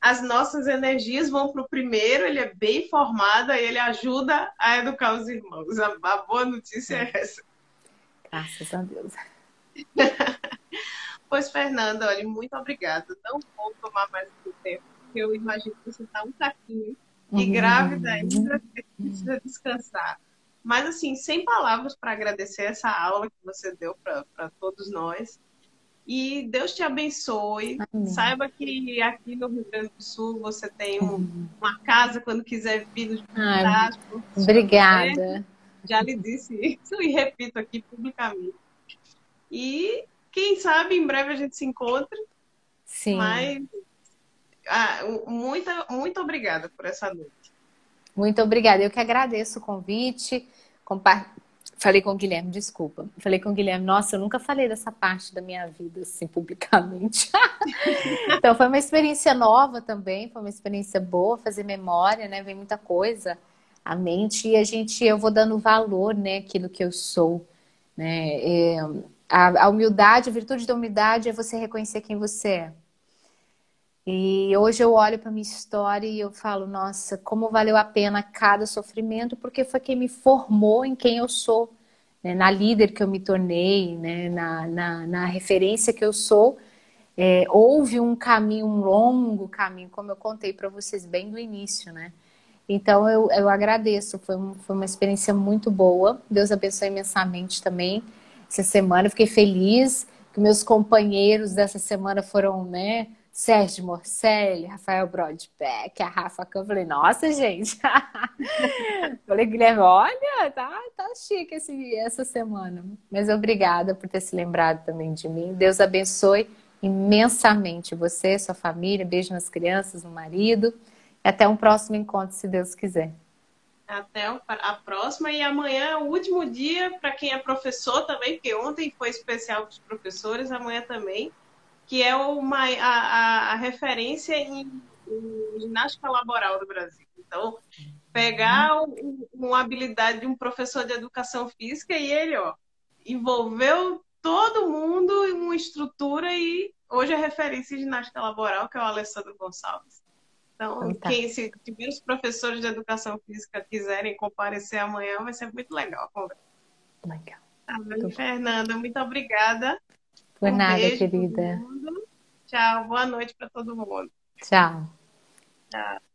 As nossas energias vão para o primeiro, ele é bem formado, aí ele ajuda a educar os irmãos. A boa notícia é essa. Graças a Deus. Pois, Fernanda, olha, muito obrigada. Não vou tomar mais do seu tempo, porque eu imagino que você está um taquinho e grávida ainda, precisa descansar. Mas, assim, sem palavras para agradecer essa aula que você deu para todos nós. E Deus te abençoe. Amém. Saiba que aqui no Rio Grande do Sul você tem uma casa quando quiser vir nos visitar. Obrigada. Já lhe disse isso e repito aqui publicamente. E quem sabe em breve a gente se encontre. Sim. Mas muito obrigada por essa noite. Muito obrigada. Eu que agradeço o convite. Falei com o Guilherme, desculpa. Falei com o Guilherme, nossa, eu nunca falei dessa parte da minha vida, assim, publicamente. Então, foi uma experiência nova também, foi uma experiência boa, fazer memória, né? Vem muita coisa à mente e eu vou dando valor, né, aquilo que eu sou, né? A humildade, a virtude da humildade é você reconhecer quem você é. E hoje eu olho para minha história e eu falo, nossa, como valeu a pena cada sofrimento, porque foi quem me formou em quem eu sou, né? Na líder que eu me tornei, né? Na referência que eu sou. Houve um caminho, um longo caminho, como eu contei para vocês bem do início, né? Então eu agradeço, foi uma experiência muito boa. Deus abençoe imensamente também essa semana. Eu fiquei feliz que meus companheiros dessa semana foram, né? Sérgio Morcelli, Rafael Brodbeck, a Rafa Kahn. Eu falei, nossa, gente. Falei, Guilherme, olha, tá chique essa semana. Mas obrigada por ter se lembrado também de mim. Deus abençoe imensamente você, sua família. Beijo nas crianças, no marido. E até um próximo encontro, se Deus quiser. Até a próxima. E amanhã é o último dia para quem é professor também, porque ontem foi especial para os professores, amanhã também, que é a referência em ginástica laboral do Brasil. Então, pegar uma habilidade de um professor de educação física e ele, ó, envolveu todo mundo em uma estrutura e hoje é referência em ginástica laboral, que é o Alessandro Gonçalves. Então, se tiver os professores de educação física quiserem comparecer amanhã, vai ser muito legal a conversa. Legal. Tá bem, Fernanda, muito obrigada. Por nada, beijo, querida. tchau, boa noite para todo mundo. Tchau. Tchau.